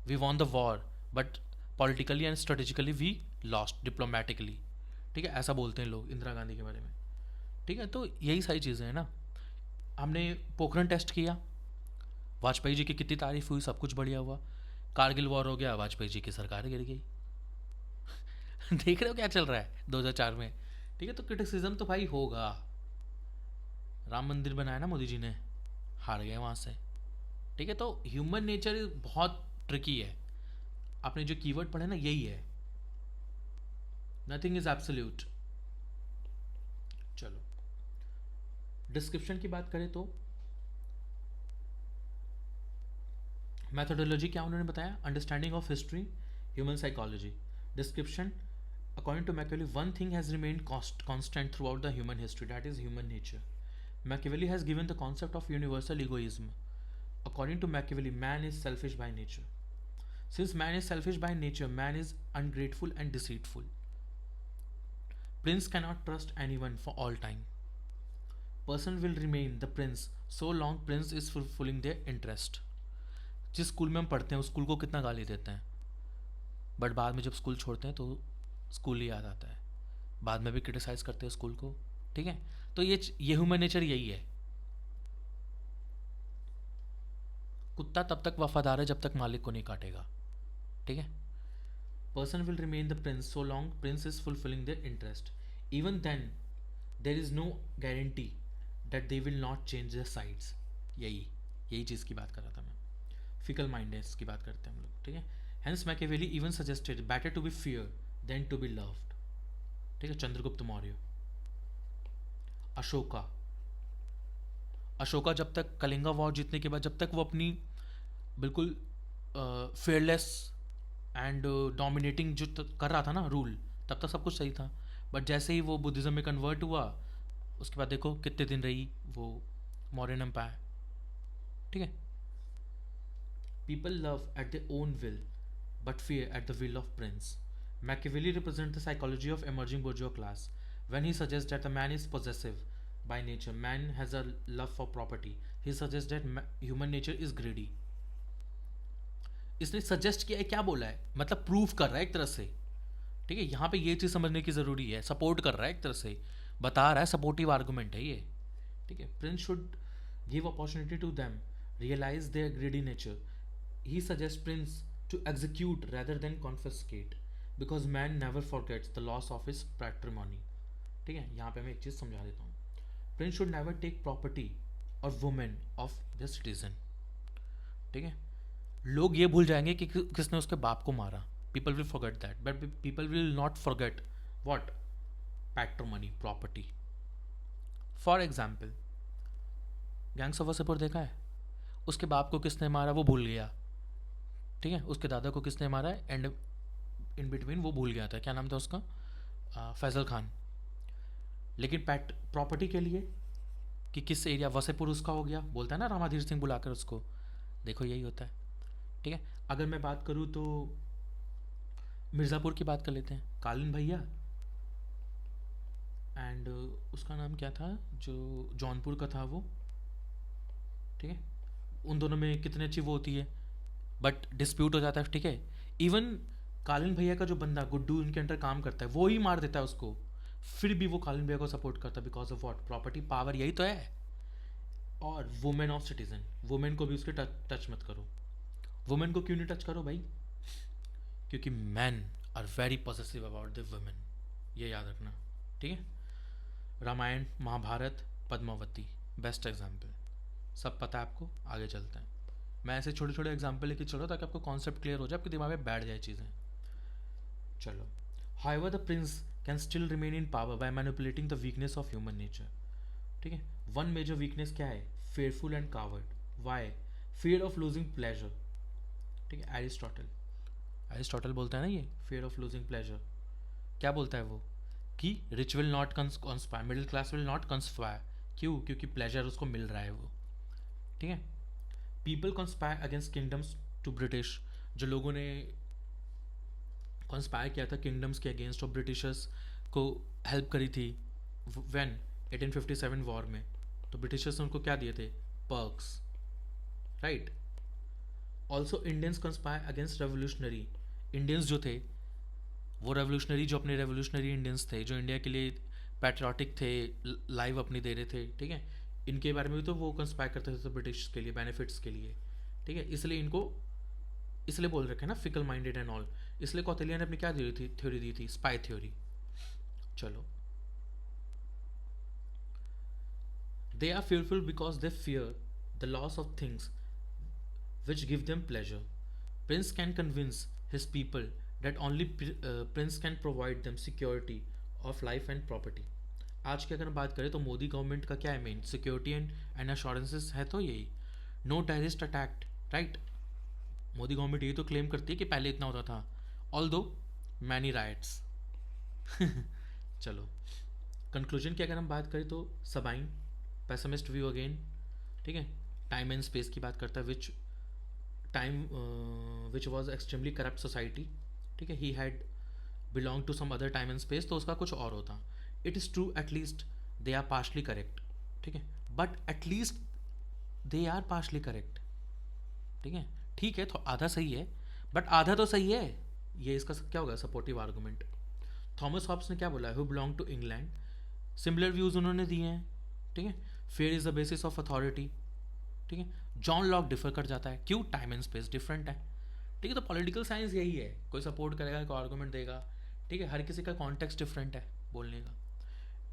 We won the war but politically and strategically we lost diplomatically. ठीक है, ऐसा बोलते हैं लोग इंदिरा गांधी के बारे में. ठीक है, तो यही सारी चीज़ें हैं ना. हमने पोखरण टेस्ट किया, वाजपेयी जी की कितनी तारीफ हुई, सब कुछ बढ़िया हुआ. कारगिल वॉर हो गया, वाजपेयी जी की सरकार गिर गई. देख रहे हो क्या चल रहा है 2004 में. ठीक है, तो क्रिटिसिज्म तो भाई होगा. राम मंदिर बनाया ना मोदी जी ने, हार गए वहाँ से. ठीक है, तो ह्यूमन नेचर बहुत ट्रिकी है. आपने जो कीवर्ड पढ़े ना, यही है, नथिंग इज एब्सोल्यूट. चलो, डिस्क्रिप्शन की बात करें तो मैथोडोलॉजी क्या उन्होंने बताया, understanding of history, human psychology. Description, according to Machiavelli, one thing has remained constant throughout the human history, that is human nature. Machiavelli has given the concept of universal egoism. According to Machiavelli, man is selfish by nature. Since man is selfish by nature, man is ungrateful and deceitful. Prince cannot trust anyone for all time. Person will remain the prince so long prince is fulfilling their interest. जिस school में हम पढ़ते हैं उस school को कितना गाली देते हैं, बट बाद में जब स्कूल छोड़ते हैं तो स्कूल ही याद आता है, बाद में भी क्रिटिसाइज करते हैं स्कूल को. ठीक है, तो ये ह्यूमन नेचर यही है. कुत्ता तब तक वफादार है जब तक मालिक को नहीं काटेगा. ठीक है, person will remain the prince so long prince is fulfilling their interest. Even then there is no guarantee that they will not change their sides. यही यही चीज़ की बात कर रहा था मैं, फिकल माइंडेडनेस की बात करते हैं हम लोग, ठीक है। Hence Machiavelli even suggested better to be fear than to be loved, ठीक है। चंद्रगुप्त मौर्य। अशोका। अशोका जब तक कलिंगा वॉर जीतने के बाद, जब तक वो अपनी बिल्कुल फेयरलेस एंड डोमिनेटिंग जो कर रहा था ना रूल, तब तक सब कुछ सही था। बट जैसे ही वो बुद्धिज़्म में कन्वर्ट हुआ, उसके बाद देखो कितने दिन रही वो मौर्यन एम्पायर, ठीक है। People love at the own will but fear at the will of prince. Machiavelli represents the psychology of emerging bourgeois class when he suggests that the man is possessive by nature. Man has a love for property. He suggests that human nature is greedy. इसने suggest किया है, क्या बोला है, मतलब prove कर रहा है एक तरह से, ठीक है। यहाँ पे ये चीज़ समझने की ज़रूरी है, सपोर्ट कर रहा है एक तरह से, बता रहा है, सपोर्टिव आर्गूमेंट है ये, ठीक है। Prince should give opportunity to them realize their greedy nature. He suggest prince to execute rather than confiscate because man never forgets the loss of his patrimony, ठीक है। यहाँ पे मैं एक चीज़ समझा देता हूँ, prince should never take property और वुमेन ऑफ द सिटीजन, ठीक है। लोग ये भूल जाएंगे कि किसने उसके बाप को मारा, people will forget that, but people will not forget what, patrimony, property. For example, gangs of Wasseypur देखा है, उसके बाप को किसने मारा वो भूल गया, ठीक है। उसके दादा को किसने मारा है, एंड इन बिटवीन वो भूल गया था, क्या नाम था उसका, फैजल खान। लेकिन प्रॉपर्टी के लिए कि किस एरिया, वसेपुर उसका हो गया, बोलता है ना रामाधीर सिंह बुलाकर उसको, देखो यही होता है, ठीक है। अगर मैं बात करूँ तो मिर्ज़ापुर की बात कर लेते हैं, कालीन भैया एंड उसका नाम क्या था जो जौनपुर का था वो, ठीक है। उन दोनों में कितनी अच्छी वो होती है, बट डिस्प्यूट हो जाता है, ठीक है। इवन कालीन भैया का जो बंदा गुड्डू उनके अंडर काम करता है, वो ही मार देता है उसको, फिर भी वो कालीन भैया को सपोर्ट करता है, because of what, property, power, यही तो है। और वुमेन ऑफ सिटीजन, वुमेन को भी उसके टच मत करो। वुमेन को क्यों नहीं टच करो भाई, क्योंकि man are very positive about the women, ये याद रखना, ठीक है। रामायण, महाभारत, पद्मावती, बेस्ट एग्जाम्पल, सब पता है आपको, आगे चलते हैं। मैं ऐसे छोटे छोटे एग्जाम्पल लेके चलो ताकि आपको कॉन्सेप्ट क्लियर हो जाए, आपके दिमाग में बैठ जाए चीज़ें। चलो, however the prince can still remain in power by manipulating the weakness of human nature, ठीक है। वन मेजर वीकनेस क्या है, fearful and coward. Why, fear of losing pleasure, ठीक है। एरिस्टोटल बोलता है ना ये, फियर ऑफ लूजिंग प्लेजर, क्या बोलता है वो, कि rich will not conspire, middle class will not conspire, क्यों, क्योंकि प्लेजर उसको मिल रहा है वो, ठीक है। People conspire against kingdoms to British, जो लोगों ने कंस्पायर किया था किंगडम्स के अगेंस्ट और ब्रिटिशर्स को हेल्प करी थी व्हेन 1857 वॉर में, तो ब्रिटिशर्स ने उनको क्या दिए थे, perks, right. Also Indians conspire against revolutionary, Indians जो थे वो रेवोल्यूशनरी, जो अपने रेवोल्यूशनरी इंडियंस थे, जो इंडिया के लिए पैट्रियाटिक थे, लाइव अपनी दे रहे थे, ठीक है। इनके बारे में भी तो वो कंस्पायर करते थे ब्रिटिश के लिए, बेनिफिट्स के लिए, ठीक है। इसलिए इनको इसलिए बोल रखे ना फिकल माइंडेड एंड ऑल, इसलिए कौटिल्य ने अपनी क्या दी थी, थ्योरी दी थी, स्पाई थ्योरी। चलो, they are fearful because they fear the loss of things which give them pleasure. Prince can convince his people that only Prince can provide them security of life and property. आज की अगर हम बात करें तो Modi government का क्या है, मेन सिक्योरिटी एंड अश्योरेंसेस है, तो यही, no terrorist attack, right. Modi government ये तो क्लेम करती है कि पहले इतना होता था, ऑल दो मैनी राइट्स। चलो, कंक्लूजन की अगर हम बात करें तो सबाइन, पेसिमिस्ट व्यू अगेन, ठीक है। टाइम एंड स्पेस की बात करता है, which was extremely corrupt society, ठीक है। He had belong to some other time and space, तो उसका कुछ और होता। It is true, at least they are partially correct, ठीक है, but at least they are partially correct, ठीक है। ठीक है, तो आधा सही है, बट आधा तो सही है, ये इसका क्या होगा, सपोर्टिव आर्गूमेंट। थॉमस हॉब्स ने क्या बोला है, who belong to England, similar views उन्होंने दिए हैं, ठीक है। Fear is the basis of authority, ठीक है। जॉन लॉक डिफर कर जाता है, क्यों, टाइम एंड स्पेस डिफरेंट है, ठीक है। तो पॉलिटिकल साइंस यही है, कोई सपोर्ट करेगा, कोई आर्गूमेंट देगा, ठीक है। हर किसी का कॉन्टेक्स्ट डिफरेंट है बोलने का।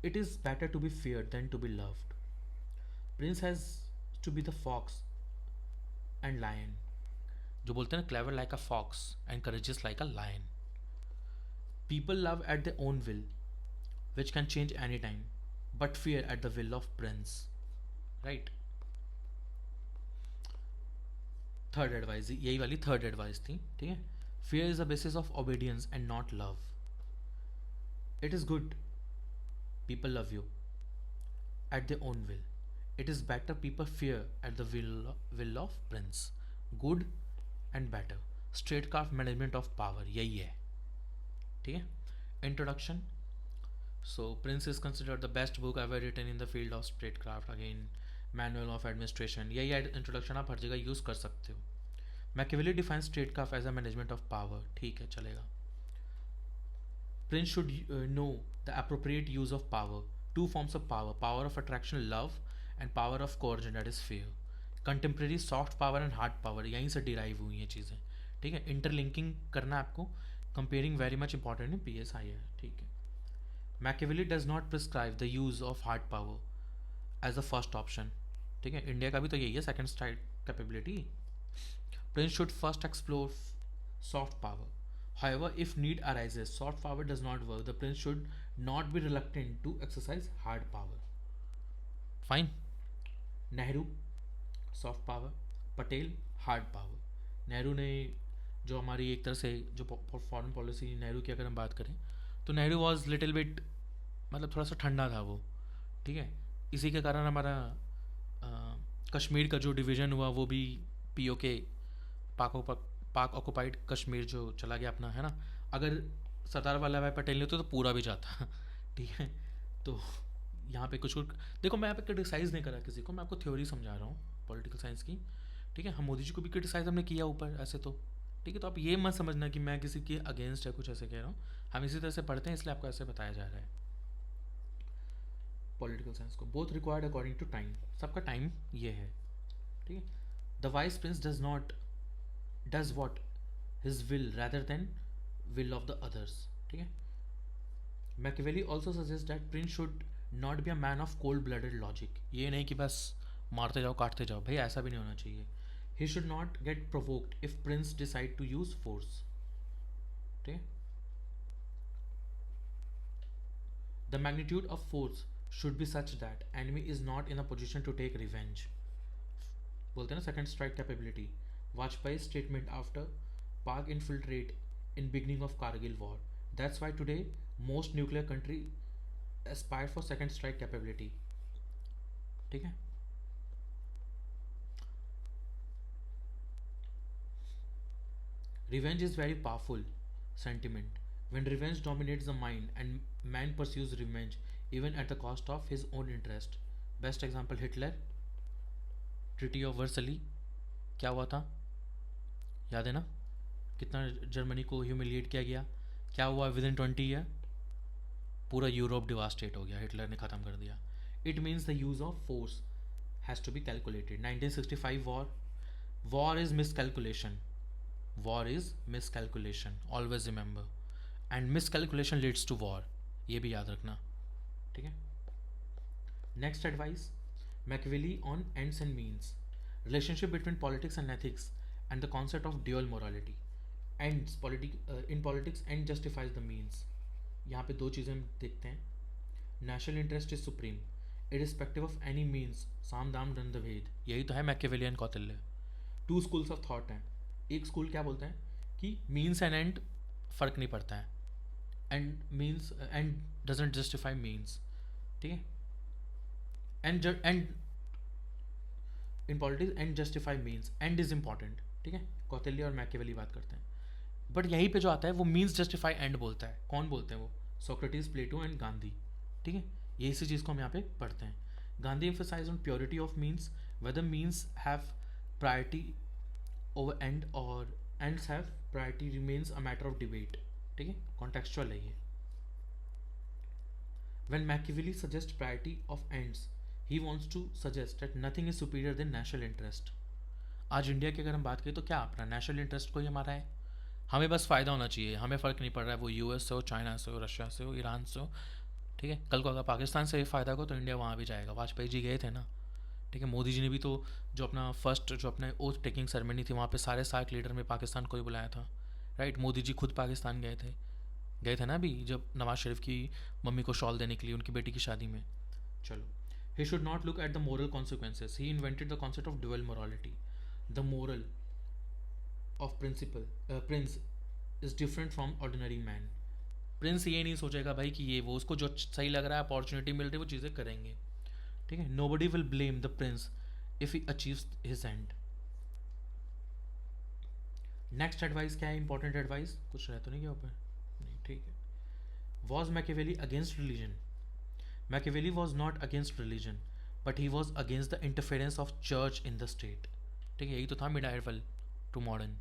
It is better to be fear than to be loved, prince has to be the fox and lion, जो बोलते हैं ना, clever like a fox and courageous like a lion. People love at their own will, which can change anytime, but fear at the will of prince. Right? Third advice, यही वाली third advice थी. ठीक है. Fear is the basis of obedience and not love. It is good people love you at their own will. It is better people fear at the will of prince. Good and better. Statecraft management of power, यही है. ठीक है. Introduction. So Prince is considered the best book ever written in the field of statecraft. Again, manual of administration. यही introduction आप हर जगह use कर सकते हो. Machiavelli defines statecraft as a management of power. ठीक है, चलेगा. Prince should know the appropriate use of power. Two forms of power: power of attraction, love, and power of coercion, that is fear. Contemporary soft power and hard power, यहीं से derive हुई ये चीज़ें. ठीक है. इंटरलिंकिंग करना आपको. Comparing very much important है, PSI है. ठीक है. Machiavelli does not prescribe the use of hard power as the first option. ठीक है. इंडिया का भी तो यही है, second strike capability. Prince should first explore soft power. However, if need arises, soft power does not work. The prince should not be reluctant to exercise hard power. Fine. Nehru, soft power. Patel, hard power. Nehru ने जो हमारी एक तरह से जो foreign policy Nehru की अगर हम बात करें तो नेहरू वॉज लिटिल बिट, मतलब थोड़ा सा ठंडा था वो. ठीक है. इसी के कारण हमारा कश्मीर का जो डिवीज़न हुआ वो भी POK, पाक ऑक्युपाइड कश्मीर जो चला गया अपना, है ना. अगर सरदार वल्लभ भाई पटेल ने तो पूरा भी जाता. ठीक है. तो यहाँ पे कुछ देखो, मैं यहाँ पे क्रिटिसाइज़ नहीं कर रहा किसी को, मैं आपको थ्योरी समझा रहा हूँ पॉलिटिकल साइंस की. ठीक है. हम मोदी जी को भी क्रिटिसाइज हमने किया ऊपर ऐसे तो. ठीक है. तो आप ये मत समझना कि मैं किसी के अगेंस्ट है कुछ ऐसे कह रहा हूँ. हम इसी तरह से पढ़ते हैं, इसलिए आपको ऐसे बताया जा रहा है पॉलिटिकल साइंस को. Both required according to time. सबका टाइम ये है. ठीक है. The wise prince does what his will rather than will of the others. ठीक है. Machiavelli also suggests that prince should not be a man of cold blooded logic. ये नहीं कि बस मारते जाओ काटते जाओ, भाई ऐसा भी नहीं होना चाहिए. He should not get provoked if prince decide to use force. ठीक है. The magnitude of force should be such that enemy is not in a position to take revenge. बोलते हैं ना second strike capability. Vajpayee's statement after Pak infiltrate in beginning of Kargil war. That's why today most nuclear country aspire for second strike capability. ठीक है. Revenge is very powerful sentiment. When revenge dominates the mind and man pursues revenge even at the cost of his own interest. Best example Hitler. Treaty of Versailles क्या हुआ था, याद है ना. कितना Germany को ह्यूमिलिएट किया गया. क्या हुआ विद इन 20 ईयर, पूरा यूरोप डिवास्टेट हो गया, हिटलर ने ख़त्म कर दिया. It means the use of force has to be calculated. 1965 war is miscalculation. War is miscalculation, always remember. And miscalculation leads to war, ये भी याद रखना. ठीक है. Next advice, Machiavelli on ends and means. Relationship between politics and ethics and the concept of dual morality. Ends in politics end justifies the means. यहाँ पे दो चीज़ें हम देखते हैं. National interest is supreme irrespective of any means. साम दाम दंड भेद, यही तो है Machiavellian Kautilya. Two schools of thought हैं. एक स्कूल क्या बोलते हैं कि मीन्स एंड एंड फ़र्क नहीं पड़ता है. And means and doesn't justify means. ठीक है. And in politics and justify means, and is important. ठीक है. कौटिल्य और मैकियावेली बात करते हैं. बट यहीं पे जो आता है वो मीन्स जस्टिफाई एंड बोलता है. कौन बोलते हैं वो? Socrates, Plato and Gandhi. ठीक है. ये इसी चीज़ को हम यहाँ पे पढ़ते हैं. Gandhi emphasize on purity of means, whether means have priority over end और ends have priority remains a matter of debate. ठीक है. कॉन्टेक्चुअल है ये. When Machiavelli suggests priority of ends, he wants to suggest that nothing is superior than national interest. आज India की अगर हम बात करें तो क्या अपना नेशनल इंटरेस्ट कोई हमारा है. हमें बस फ़ायदा होना चाहिए, हमें फ़र्क नहीं पड़ रहा है वो US से हो, चाइना से हो, रशिया से हो, ईरान से हो. ठीक है. कल को अगर पाकिस्तान से फ़ायदा हो तो इंडिया वहाँ भी जाएगा. वाजपेयी जी गए थे ना. ठीक है, मोदी जी ने भी तो जो अपना फर्स्ट जो अपने ओथ टेकिंग सेरेमनी थी वहाँ पे सारे सार्क लीडर में पाकिस्तान को ही बुलाया था, राइट। मोदी जी खुद पाकिस्तान गए थे ना अभी, जब नवाज शरीफ की मम्मी को शॉल देने के लिए उनकी बेटी की शादी में। चलो, he should not look at the moral consequences. He invented the concept of dual morality. The moral of prince is different from ordinary man. Prince ये नहीं सोचेगा भाई कि ये वो, उसको जो सही लग रहा है, अपॉर्चुनिटी मिल रही है, वो चीज़ें करेंगे, ठीक है। Nobody will blame the prince if he achieves his end. Next advice क्या है, इंपॉर्टेंट एडवाइस, कुछ रह तो नहीं गया ऊपर, नहीं, ठीक है। Was Machiavelli against religion? Machiavelli was not against religion, but he was against the interference of church in the state. ठीक है, यही तो था medieval to modern.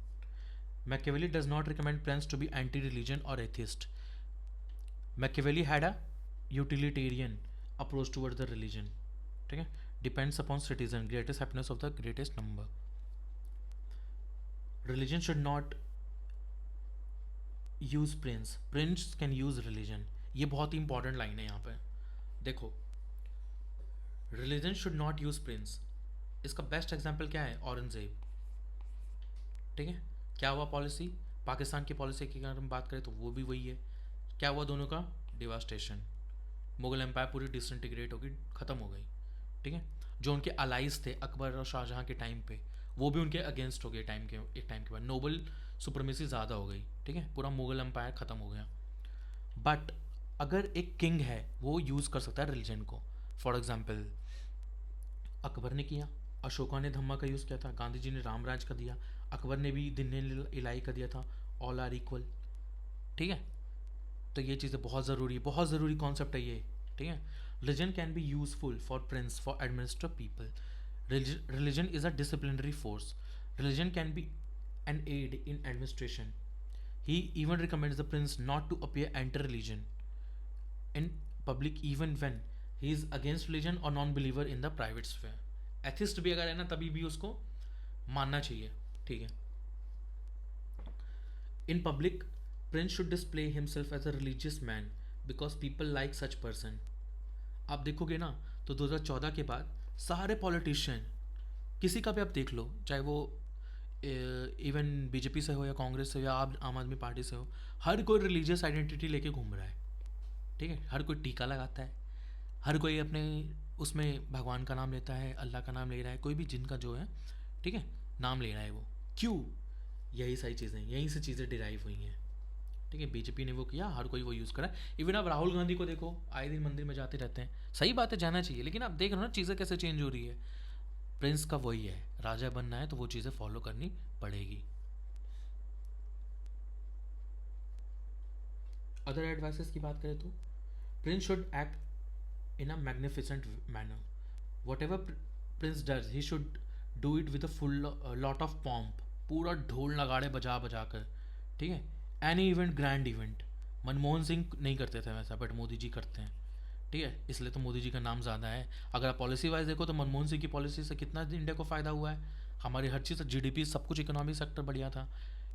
Machiavelli does not recommend prince to be anti-religion or atheist. Machiavelli had a utilitarian approach toward the religion. ठीक है, depends upon citizen, greatest happiness of the greatest number. Religion should not use prince. Prince can use religion. ये बहुत ही important line है यहाँ पे। देखो, religion should not use Prince, इसका best example क्या है, औरंगजेब, ठीक है। क्या हुआ पॉलिसी, पाकिस्तान की पॉलिसी की अगर हम बात करें तो वो भी वही है। क्या हुआ दोनों का, डिवास्टेशन, मुगल एम्पायर पूरी डिसइंटीग्रेट होगी, ख़त्म हो गई, ठीक है। जो उनके अलाइज थे अकबर और शाहजहाँ के टाइम पे, वो भी उनके अगेंस्ट हो गए एक टाइम के बाद, नोबल सुप्रीमेसी ज़्यादा हो गई, ठीक है, पूरा मुगल एम्पायर ख़त्म हो गया। बट अगर एक किंग है वो यूज़ कर सकता है रिलीजन को। फॉर एग्जाम्पल अकबर ने किया, अशोका ने धम्मा का यूज़ किया था, गांधी जी ने रामराज का दिया, अकबर ने भी दिन इलाई का दिया था, ऑल आर इक्वल, ठीक है। तो ये चीज़ें बहुत ज़रूरी है, बहुत ज़रूरी कॉन्सेप्ट है ये, ठीक है। Religion can be useful for prince for administer people. Religion is a disciplinary force. Religion can be an aid in administration. He even recommends the prince not to appear enter religion in public even when he is against religion or non-believer in the private sphere. Atheist भी अगर है ना तभी भी उसको मानना चाहिए, ठीक है। In public prince should display himself as a religious man because people like such person. आप देखोगे ना तो 2014 के बाद सारे पॉलिटिशियन, किसी का भी आप देख लो, चाहे वो इवन बीजेपी से हो या कांग्रेस से हो या आम आदमी पार्टी से हो, हर कोई रिलीजियस आइडेंटिटी लेके घूम रहा है, ठीक है। हर कोई टीका लगाता है, हर कोई अपने उसमें भगवान का नाम लेता है, अल्लाह का नाम ले रहा है, कोई भी जिनका जो है, ठीक है, नाम ले रहा है वो। क्यों? यही सारी चीज़ें, यहीं से चीज़ें डिराइव हुई हैं, ठीक है। बीजेपी ने वो किया, हर कोई वो यूज़ करा। इवन आप राहुल गांधी को देखो, आए दिन मंदिर में जाते रहते हैं, सही बात है, जाना चाहिए, लेकिन आप देख रहे हो ना चीज़ें कैसे चेंज हो रही है। प्रिंस का वही है, राजा बनना है तो वो चीज़ें फॉलो करनी पड़ेगी। अदर एडवाइसेस की बात करें तो Prince should act in a magnificent manner. Whatever Prince does, he should do it with a full lot of pomp. पूरा ढोल नगाड़े बजा बजा कर, ठीक है। Any event, grand event. Manmohan Singh नहीं करते थे वैसा, बट मोदी जी करते हैं, ठीक है, इसलिए तो मोदी जी का नाम ज़्यादा है। अगर आप पॉलिसी वाइज देखो तो मनमोहन सिंह की पॉलिसी से कितना इंडिया को फ़ायदा हुआ है, हमारी हर चीज़, जीडीपी, सब कुछ, इकोनॉमिक सेक्टर बढ़िया था।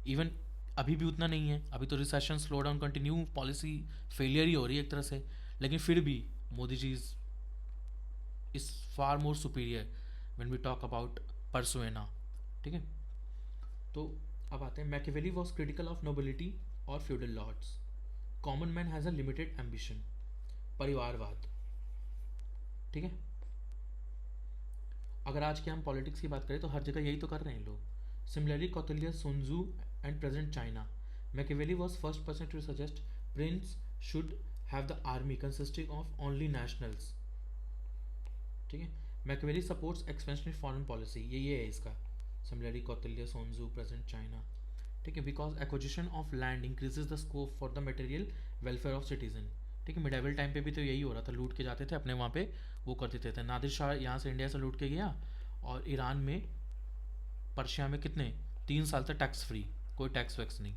इवन अभी भी उतना नहीं है, अभी तो recession, slow down continue, policy failure ही हो रही है एक तरह से, लेकिन फिर भी Modi ji is far more superior when we talk about persona, ठीक है। तो अब आते हैं, Machiavelli was critical of nobility और feudal lords. Common man has a limited ambition, परिवारवाद, ठीक है। अगर आज के हम पॉलिटिक्स की बात करें तो हर जगह यही तो कर रहे हैं लोग। Similarly Kautilya, sun Tzu and present China, Machiavelli was first person to suggest prince should have the army consisting of only nationals, ठीक है। Machiavelli supports expansionary foreign policy, ये है इसका। Similarly Kautilya, sun Tzu, present China, ठीक है। Because acquisition of land increases the scope for the material welfare of citizen, ठीक है। Medieval time पे भी तो यही हो रहा था, लूट के जाते थे अपने वहाँ पे, वो कर देते थे। नादिर शाह यहाँ से इंडिया से लूट के गया और ईरान में, पर्शिया में कितने 3 साल तक टैक्स फ्री, कोई टैक्स वैक्स नहीं।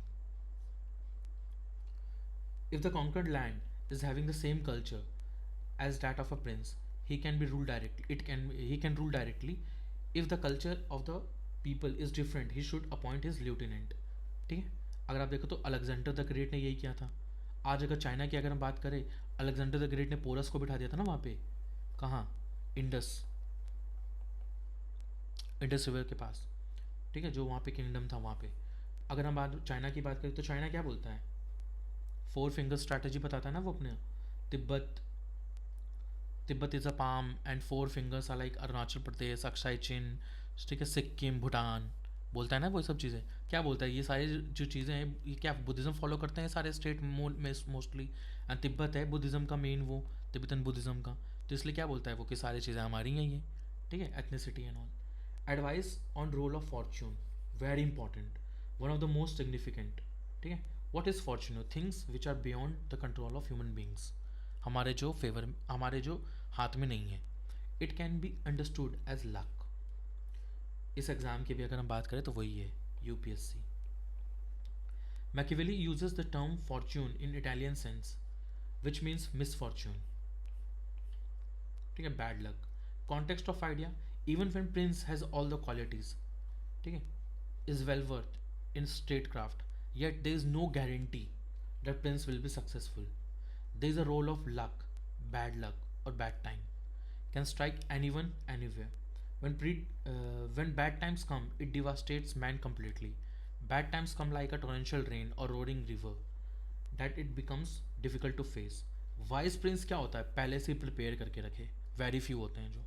If the conquered land is having the same culture as that of a prince, he can be rule directly, he can rule directly. If the culture of the people is different, he should appoint his lieutenant, ठीक है। अगर आप देखो तो Alexander the great ने यही किया था। आज अगर चाइना की अगर हम बात करें, अलेक्जेंडर द ग्रेट ने पोरस को बिठा दिया था ना वहाँ पे, कहाँ, इंडस, इंडस रिवर के पास, ठीक है, जो वहाँ पे किंगडम था वहाँ पे। अगर हम बात चाइना की बात करें तो चाइना क्या बोलता है, 4 फिंगर स्ट्रैटेजी बताता है ना वो अपने। Tibet Tibet is a palm and 4 fingers are like Arunachal Pradesh, Aksai Chin, ठीक है, सिक्किम, भूटान, बोलता है ना वो सब चीज़ें। क्या बोलता है, ये सारी जो चीज़ें हैं ये क्या बुद्धिज़्म फॉलो करते हैं सारे स्टेट में मोस्टली, एंड तिब्बत है बुद्धिज़्म का मेन वो, तिब्बतन बुद्धिज़्म का। तो इसलिए क्या बोलता है वो कि सारी चीज़ें हमारी हैं ये, ठीक है, ethnicity and all. Advice on role of fortune, very important, one of the most significant, ठीक है। What is fortune, things which are beyond the control of human beings, हमारे जो हाथ में नहीं है। It can be understood as luck. इस exam की भी अगर हम बात करें तो वही है, UPSC. Machiavelli uses the term fortune in Italian sense which means misfortune, ठीक है, bad luck. Context of idea, even when prince has all the qualities, ठीक है, is well worth in statecraft, yet there is no guarantee that prince will be successful. There is a role of luck, bad luck, or bad time can strike anyone anywhere. When bad times come, it devastates man completely. Bad times come like a torrential rain or roaring river that it becomes difficult to face. Wise prince क्या होता है, पहले से prepare करके रखे, very few होते हैं जो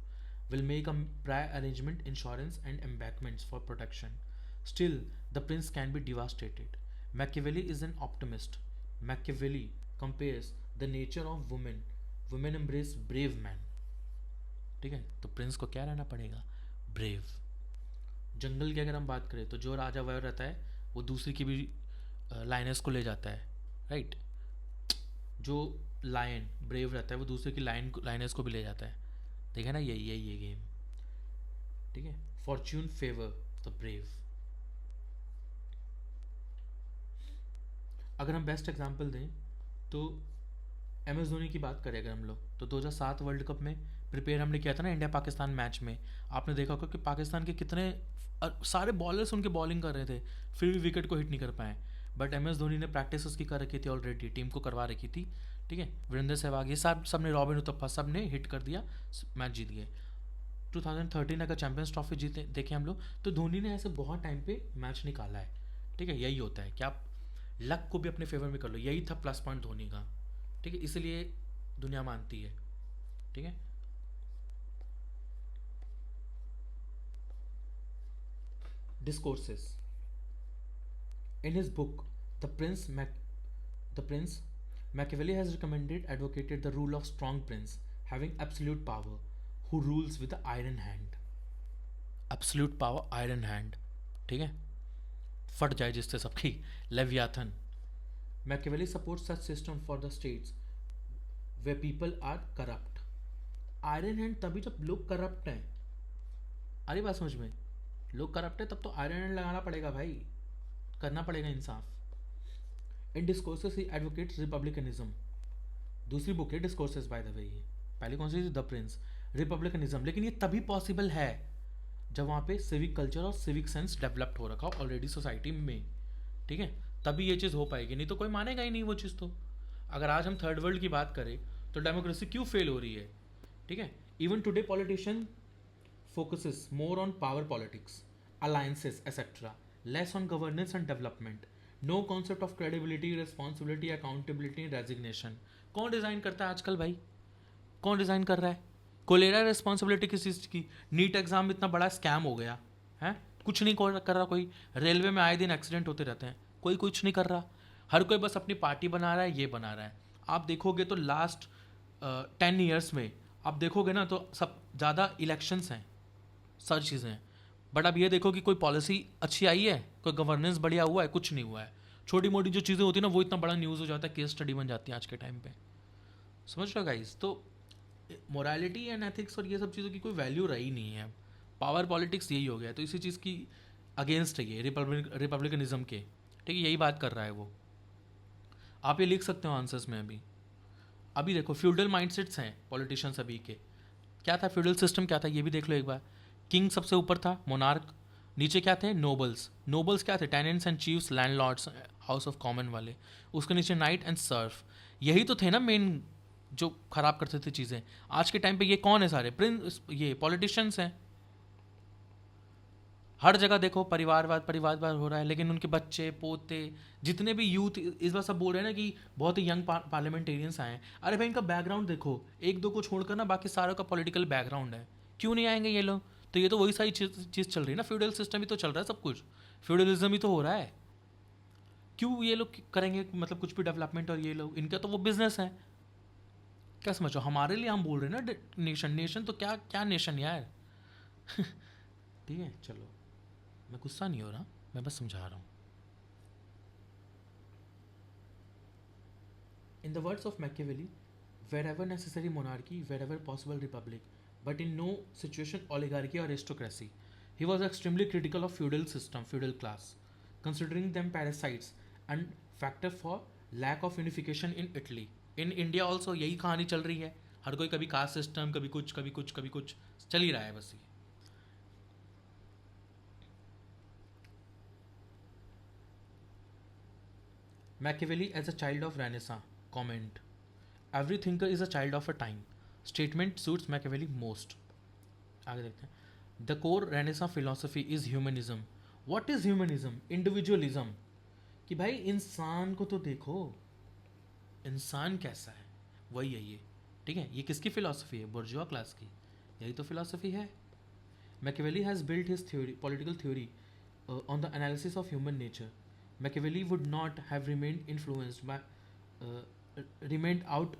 will make a prior arrangement, insurance and embankments for protection. Still, the prince can be devastated. Machiavelli is an optimist. Machiavelli compares the nature of women embrace brave man, ठीक है, तो Prince को क्या रहना पड़ेगा, ब्रेव। जंगल की अगर हम बात करें तो जो राजा वह रहता है वो दूसरी की भी लाइनस को ले जाता है, राइट। जो लायन ब्रेव रहता है वो दूसरे की लाइनस को भी ले जाता है, ठीक है ना, यही ये गेम, ठीक है। Fortune favour the brave. अगर हम बेस्ट एग्जांपल दें तो एम एस धोनी की बात करें अगर हम लोग, तो 2007 वर्ल्ड कप में प्रिपेयर हमने किया था ना इंडिया पाकिस्तान मैच में। आपने देखा होगा कि पाकिस्तान के कितने सारे बॉलर्स उनके बॉलिंग कर रहे थे, फिर भी विकेट को हिट नहीं कर पाए। बट एम एस धोनी ने प्रैक्टिस उसकी कर रखी थी ऑलरेडी, टीम को करवा रखी थी, ठीक है। वीरेंद्र सहवाग ये सब ने, रॉबिन उतप्पा सब ने हिट कर दिया, मैच जीत गए। 2013 अगर चैंपियंस ट्रॉफी जीते देखें हम लोग, तो धोनी ने ऐसे बहुत टाइम पे मैच निकाला है, ठीक है। यही होता है कि आप लक को भी अपने फेवर में कर लो, यही था प्लस पॉइंट धोनी का, ठीक है, इसलिए दुनिया मानती है, ठीक है। Discourses in his book the Prince Machiavelli has recommended advocated the rule of strong prince having absolute power who rules with the iron hand, absolute power iron hand, ठीक है, फट जाए जिससे सबकी, Leviathan. Machiavelli supports such system for the states where people are corrupt. Iron hand तभी जब लोग corrupt हैं, अरे बात समझ में, लोग करप्ट है तब तो आयरन हैंड लगाना पड़ेगा भाई, करना पड़ेगा इंसाफ। इन डिस्कोर्सेस ही एडवोकेट्स रिपब्लिकनिज्म, दूसरी बुक है डिस्कोर्सेस बाय द वे, ये पहले कौन सी थी, द प्रिंस, रिपब्लिकनिज्म। लेकिन ये तभी पॉसिबल है जब वहाँ पे सिविक कल्चर और सिविक सेंस डेवलप्ड हो रखा हो ऑलरेडी सोसाइटी में, ठीक है, तभी ये चीज़ हो पाएगी, नहीं तो कोई मानेगा ही नहीं वो चीज़। तो अगर आज हम थर्ड वर्ल्ड की बात करें तो डेमोक्रेसी क्यों फेल हो रही है, ठीक है। Even today politician focuses more on power politics, alliances etcetera, less on governance and development, no concept of credibility, responsibility, accountability, resignation. कौन डिज़ाइन करता है आजकल भाई, कौन डिज़ाइन कर रहा है, कोई ले रहा है रिस्पॉन्सिबिलिटी किस चीज़ की। नीट एग्जाम इतना बड़ा स्कैम हो गया है, कुछ नहीं कर रहा कोई। रेलवे में आए दिन एक्सीडेंट होते रहते हैं, कोई कुछ नहीं कर रहा, हर कोई बस अपनी पार्टी बना रहा है, ये बना रहा है। आप देखोगे तो लास्ट 10 ईयर्स में आप देखोगे ना तो सब ज़्यादा इलेक्शंस हैं, सारी चीज़ें हैं, बट अब ये देखो कि कोई पॉलिसी अच्छी आई है, कोई गवर्नेंस बढ़िया हुआ है, कुछ नहीं हुआ है। छोटी मोटी जो चीज़ें होती है ना वो इतना बड़ा न्यूज़ हो जाता है, केस स्टडी बन जाती है आज के टाइम पे, समझ रहे हो गाइस। तो मोरालिटी एंड एथिक्स और ये सब चीज़ों की कोई वैल्यू रही नहीं है, पावर पॉलिटिक्स यही हो गया। तो इसी चीज़ की अगेंस्ट है ये रिपब्लिकनिज्म के, ठीक है, यही बात कर रहा है वो। आप ये लिख सकते हो आंसर्स में। अभी देखो फ्यूडल माइंडसेट्स हैं पॉलिटिशियंस अभी के, क्या था फ्यूडल सिस्टम, क्या था ये भी देख लो एक बार। किंग सबसे ऊपर था, मोनार्क, नीचे क्या थे, नोबल्स क्या थे, tenants and chiefs, landlords, house of common वाले, उसके नीचे नाइट एंड सर्फ, यही तो थे ना मेन जो खराब करते थे चीज़ें। आज के टाइम पे ये कौन है, सारे प्रिंस, ये पॉलिटिशियंस हैं, हर जगह देखो परिवारवाद हो रहा है, लेकिन उनके बच्चे पोते जितने भी यूथ इस बार सब बोल रहे हैं ना कि बहुत ही यंग पार्लियामेंटेरियंस आए हैं। अरे भाई इनका बैकग्राउंड देखो, एक दो को छोड़कर ना बाकी सारों का पॉलिटिकल बैकग्राउंड है। क्यों नहीं आएंगे ये लोग? तो ये तो वही सारी चीज़ चल रही है ना, फ्यूडल सिस्टम ही तो चल रहा है, सब कुछ फ्यूडलिज्म ही तो हो रहा है। क्यों ये लोग करेंगे मतलब कुछ भी डेवलपमेंट? और ये लोग इनका तो वो बिजनेस है। क्या समझो, हमारे लिए हम बोल रहे हैं ना नेशन नेशन, तो क्या क्या नेशन यार। ठीक है चलो, मैं गुस्सा नहीं हो रहा, मैं बस समझा रहा हूँ। In the words of Machiavelli, wherever necessary monarchy, wherever possible republic, but in no situation oligarchy or aristocracy. He was extremely critical of feudal system, feudal class, considering them parasites and factor for lack of unification in Italy. In India also यही कहानी चल रही है, हर कोई कभी caste system, कभी कुछ कभी कुछ कभी कुछ चल ही रहा है बस ये। Machiavelli as a child of Renaissance. Comment: Every thinker is a child of a time. Statement suits Machiavelli most. आगे देखते हैं। The core renaissance philosophy is humanism. What is humanism? Individualism. कि भाई इंसान को तो देखो, इंसान कैसा है, वही है ये। ठीक है, ये किसकी फिलोसफी है? बुर्जुआ क्लास की। यही तो फिलोसफी है। Machiavelli has built his theory, political theory on the analysis of human nature. Machiavelli would not have remained out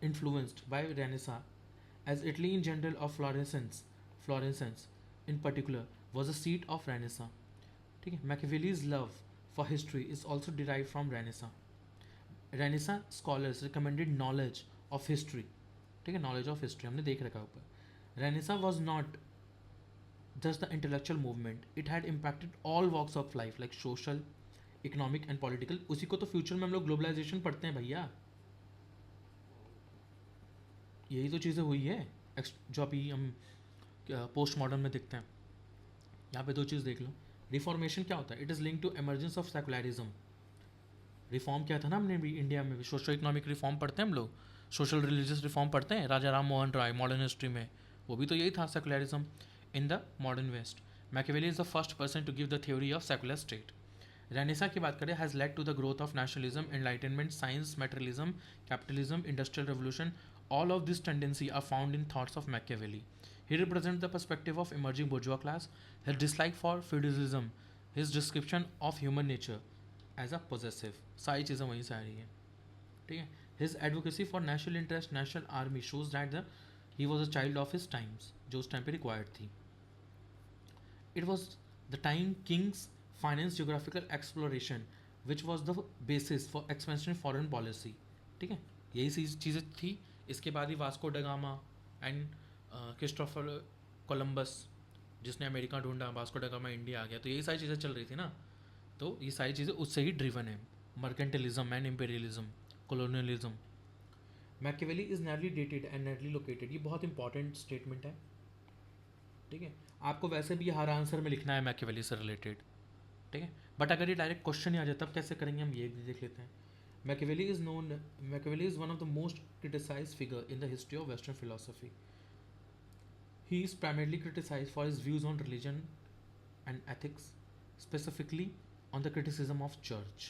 influenced by Renaissance, as Italy in general or Florence in particular was a seat of Renaissance. ठीक है, Machiavelli's love for history is also derived from Renaissance. Renaissance scholars recommended knowledge of history. ठीक है, knowledge of history हमने देख रखा है ऊपर। Renaissance was not just the intellectual movement, it had impacted all walks of life like social, economic and political. उसी को तो फ्यूचर में हम लोग ग्लोबलाइजेशन पढ़ते हैं भैया। यही तो चीज़ें हुई है जो अभी हम पोस्ट मॉडर्न में देखते हैं। यहाँ पे दो चीज़ देख लो। रिफॉर्मेशन क्या होता है? It is link to emergence of secularism. Reform क्या था ना, हमने भी इंडिया में भी सोशो इकोनॉमिक रिफॉर्म पढ़ते हैं हम लोग, सोशल रिलीजियस रिफॉर्म पढ़ते हैं राजा राम मोहन राय मॉडर्न हिस्ट्री में, वो भी तो यही था, secularism in the modern west. Machiavelli is the first person to give the theory of secular state. Renaissance की बात करें, has led to the growth of nationalism, enlightenment, science, materialism, capitalism, industrial revolution. All of this tendency are found in thoughts of Machiavelli. He represents the perspective of emerging bourgeois class, his dislike for feudalism, his description of human nature as a possessive. सारी चीज़ें वहीं से आ रही हैं। ठीक है, his advocacy for national interest, national army shows that he was a child of his times, जो उस टाइम पे रिक्वायर्ड थी। It was the time kings financed geographical exploration, which was the basis for expansion foreign policy. ठीक है, यही चीज़ें थी। इसके बाद ही Vasco da Gama and Christopher Columbus, जिसने अमेरिका ढूंढा, वास्को डगामा इंडिया आ गया, तो यही सारी चीज़ें चल रही थी ना। तो ये सारी चीज़ें उससे ही ड्रिवन है, mercantilism and imperialism, colonialism. Machiavelli is narrowly dated and narrowly located. ये बहुत इंपॉर्टेंट स्टेटमेंट है। ठीक है, आपको वैसे भी हर आंसर में लिखना है मैकियावेली से रिलेटेड। ठीक है, बट अगर ये डायरेक्ट क्वेश्चन ही आ जाए तब कैसे करेंगे, हम ये भी देख लेते हैं। Machiavelli is one of the most criticized figure in the history of Western philosophy. He is primarily criticized for his views on religion and ethics, specifically on the criticism of church.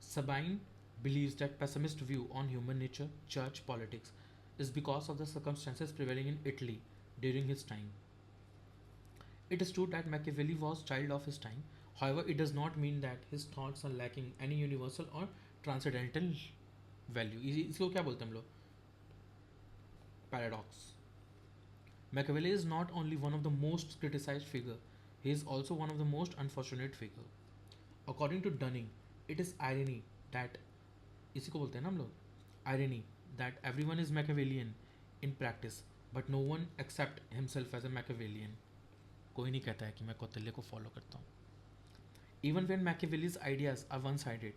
Sabine believes that pessimist view on human nature, church, politics is because of the circumstances prevailing in Italy during his time. It is true that Machiavelli was child of his time. However, it does not mean that his thoughts are lacking any universal or transcendental value. इसको क्या बोलते हैं हम लोग? Paradox. Machiavelli is not only one of the most criticized figure, he is also one of the most unfortunate figure. According to Dunning, it is irony that, इसी को बोलते हैं ना हम लोग, irony that everyone is Machiavellian in practice but no one accept himself as a Machiavellian. कोई नहीं कहता है कि मैं कौटिल्य को फॉलो करता हूँ। Even when Machiavelli's ideas are one sided,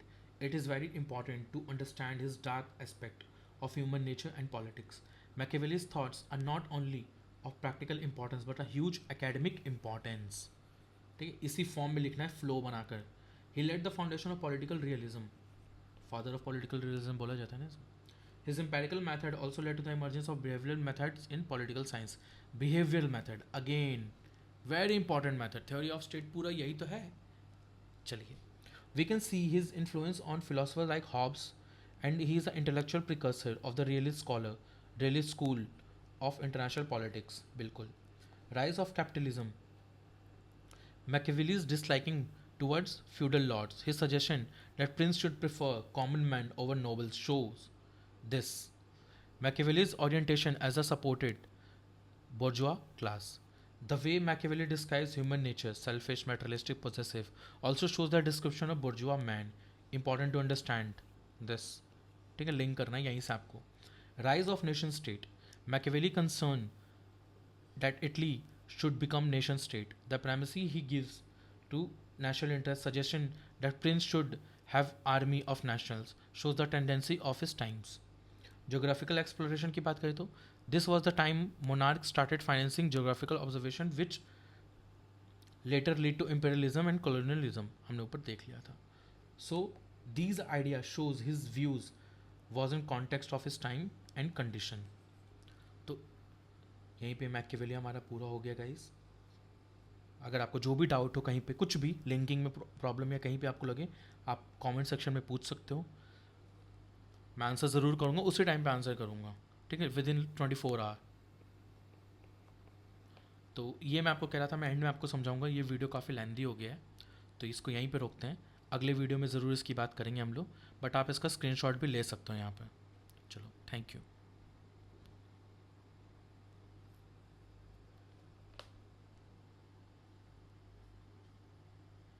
it is very important to understand his dark aspect of human nature and politics. Machiavelli's thoughts are not only of practical importance but a huge academic importance. ठीक है, इसी form में लिखना है flow बनाकर। He laid the foundation of political realism. Father of political realism बोला जाता है ना। His empirical method also led to the emergence of behavioral methods in political science. Behavioral method, again very important method, theory of state पूरा यही तो है. चलिए, we can see his influence on philosophers like Hobbes, and he is the intellectual precursor of the realist school of international politics. बिल्कुल. Rise of capitalism. Machiavelli's disliking towards feudal lords. His suggestion that prince should prefer common men over nobles shows this. Machiavelli's orientation as a supported bourgeois class. The way Machiavelli describes human nature, selfish, materialistic, possessive, also shows the description of bourgeois man. Important to understand this. ठीक है, link करना है यहीं से आपको. Rise of nation state. Machiavelli concern that Italy should become nation state. The primacy he gives to national interest, suggestion that prince should have army of nationals, shows the tendency of his times. Geographical exploration की बात करें तो this was the time monarchs started financing geographical observation which later lead to imperialism and colonialism. हमने ऊपर देख लिया था. So these ideas shows his views was in context of his time and condition. तो यहीं पे मैकियावेली हमारा पूरा हो गया गाइस. अगर आपको जो भी डाउट हो कहीं पे, कुछ भी लिंकिंग में प्रॉब्लम या कहीं पे आपको लगे, आप कमेंट सेक्शन में पूछ सकते हो. मैं आंसर ज़रूर करूँगा, उसी टाइम पे आंसर करूँगा. ठीक है, विद इन 24 आवर. तो ये मैं आपको कह रहा था, मैं एंड में आपको समझाऊंगा. ये वीडियो काफ़ी लेंदी हो गया है, तो इसको यहीं पे रोकते हैं. अगले वीडियो में ज़रूर इसकी बात करेंगे हम लोग, बट आप इसका स्क्रीनशॉट भी ले सकते हो यहाँ पे. चलो, थैंक यू.